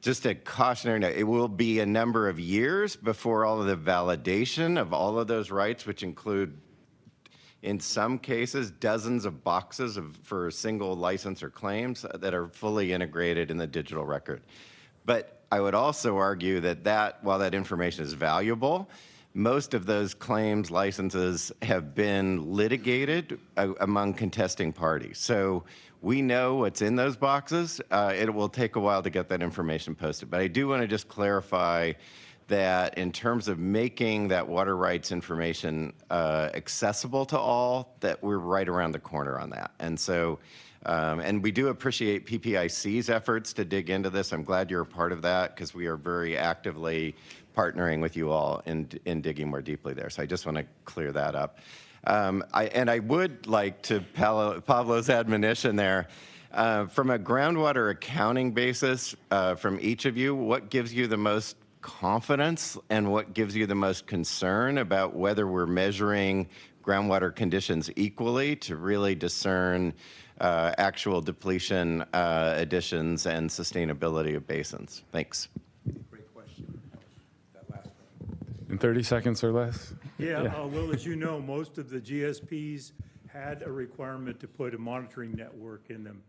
just a cautionary note, it will be a number of years before all of the validation of all of those rights, which include, in some cases, dozens of boxes for a single license or claims that are fully integrated in the digital record. But I would also argue that while that information is valuable, most of those claims, licenses have been litigated among contesting parties. So we know what's in those boxes. It will take a while to get that information posted. But I do want to just clarify that in terms of making that water rights information accessible to all, that we're right around the corner on that. And so, and we do appreciate PPIC's efforts to dig into this. I'm glad you're a part of that, because we are very actively partnering with you all in digging more deeply there. So I just want to clear that up. I would like to Pablo's admonition there, from a groundwater accounting basis, from each of you, what gives you the most confidence and what gives you the most concern about whether we're measuring groundwater conditions equally to really discern actual depletion, additions, and sustainability of basins? Thanks. Great question. That last one. In 30 seconds or less? Well, as you know, most of the GSPs had a requirement to put a monitoring network in them,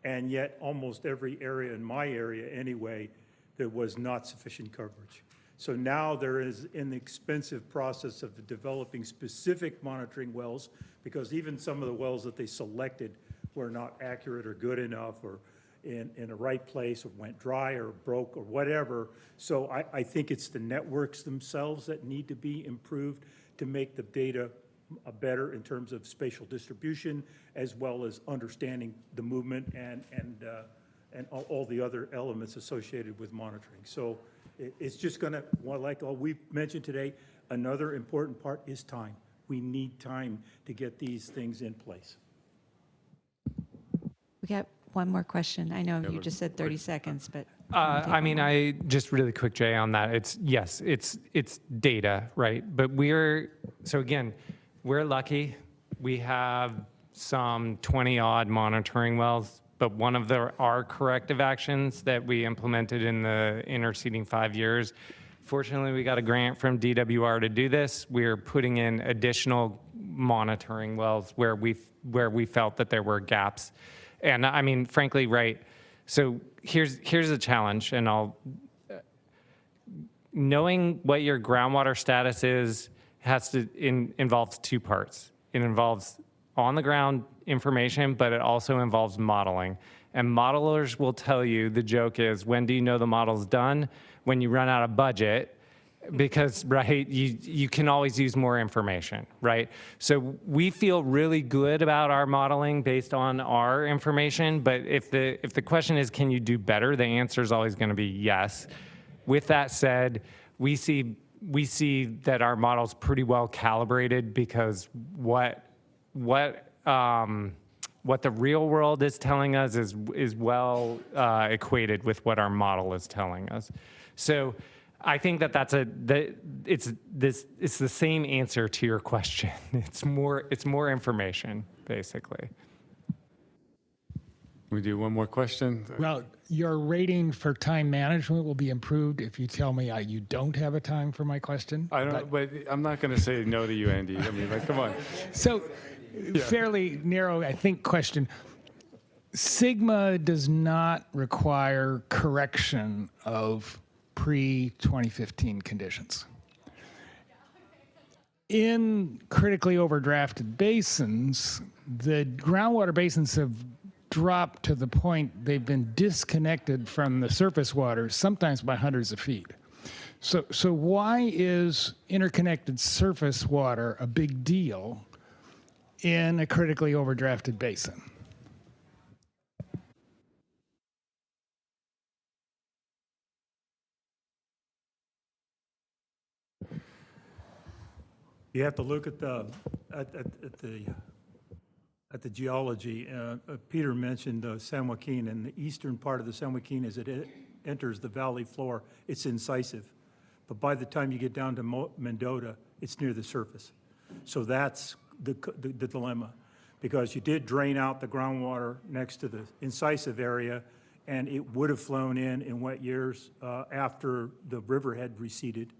and yet almost every area, in my area anyway, there was not sufficient coverage. So now there is an expensive process of developing specific monitoring wells, because even some of the wells that they selected were not accurate or good enough, or in the right place, or went dry or broke or whatever. So I think it's the networks themselves that need to be improved to make the data better in terms of spatial distribution, as well as understanding the movement and all the other elements associated with monitoring. So it's just going to, like all we've mentioned today, another important part is time. We need time to get these things in place. We got one more question. I know you just said 30 seconds, but. I mean, I just really quick, Jay, on that. It's data, right? But we're lucky. We have some 20 odd monitoring wells, but one of our corrective actions that we implemented in the interceding 5 years, fortunately, we got a grant from DWR to do this. We're putting in additional monitoring wells where we felt that there were gaps. And I mean, frankly, right. So here's a challenge, and knowing what your groundwater status is involves two parts. It involves on the ground information, but it also involves modeling. And modelers will tell you, the joke is, when do you know the model's done? When you run out of budget, because, right, you can always use more information, right? So we feel really good about our modeling based on our information, but if the question is, can you do better, the answer is always going to be yes. With that said, we see that our model's pretty well calibrated, because what the real world is telling us is well equated with what our model is telling us. So I think it's the same answer to your question. It's more information, basically. We do one more question. Well, your rating for time management will be improved if you tell me you don't have a time for my question. But I'm not going to say no to you, Andy. I mean, come on. So, fairly narrow, I think, question. Sigma does not require correction of pre-2015 conditions. in critically overdrafted basins, the groundwater basins have dropped to the point they've been disconnected from the surface water, sometimes by hundreds of feet. So why is interconnected surface water a big deal in a critically overdrafted basin? You have to look at the geology. Peter mentioned San Joaquin, and the eastern part of the San Joaquin, as it enters the valley floor, it's incisive. But by the time you get down to Mendota, it's near the surface. So that's the dilemma, because you did drain out the groundwater next to the incisive area, and it would have flown in wet years after the river had receded,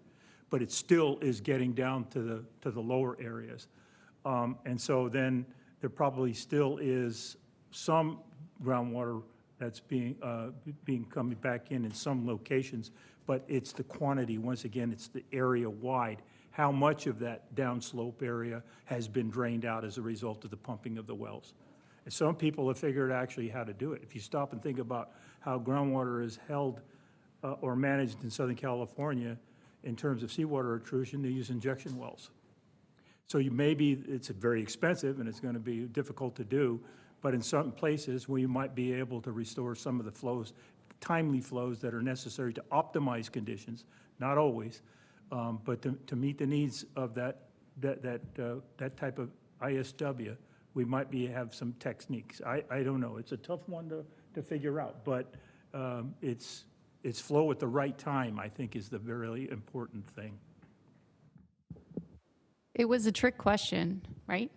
but it still is getting down to the lower areas. And so then there probably still is some groundwater that's being coming back in some locations, but it's the quantity. Once again, it's the area wide. How much of that downslope area has been drained out as a result of the pumping of the wells? And some people have figured actually how to do it. If you stop and think about how groundwater is held or managed in Southern California in terms of seawater intrusion, they use injection wells. So it's very expensive and it's going to be difficult to do, but in some places where you might be able to restore some of the flows, timely flows that are necessary to optimize conditions, not always, but to meet the needs of that type of ISW, we might have some techniques. I don't know. It's a tough one to figure out, but it's flow at the right time, I think, is the really important thing. It was a trick question, right?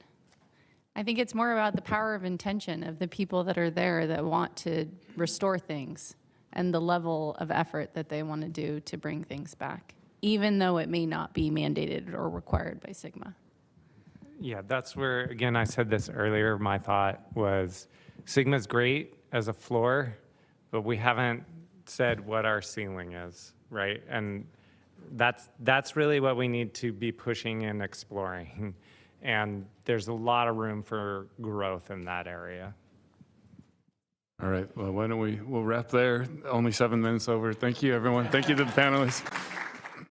I think it's more about the power of intention of the people that are there that want to restore things and the level of effort that they want to do to bring things back, even though it may not be mandated or required by SGMA. Yeah, that's where, again, I said this earlier, my thought was SGMA's great as a floor, but we haven't said what our ceiling is, right? And that's really what we need to be pushing and exploring. And there's a lot of room for growth in that area. All right, well, we'll wrap there. Only 7 minutes over. Thank you, everyone. Thank you to the panelists.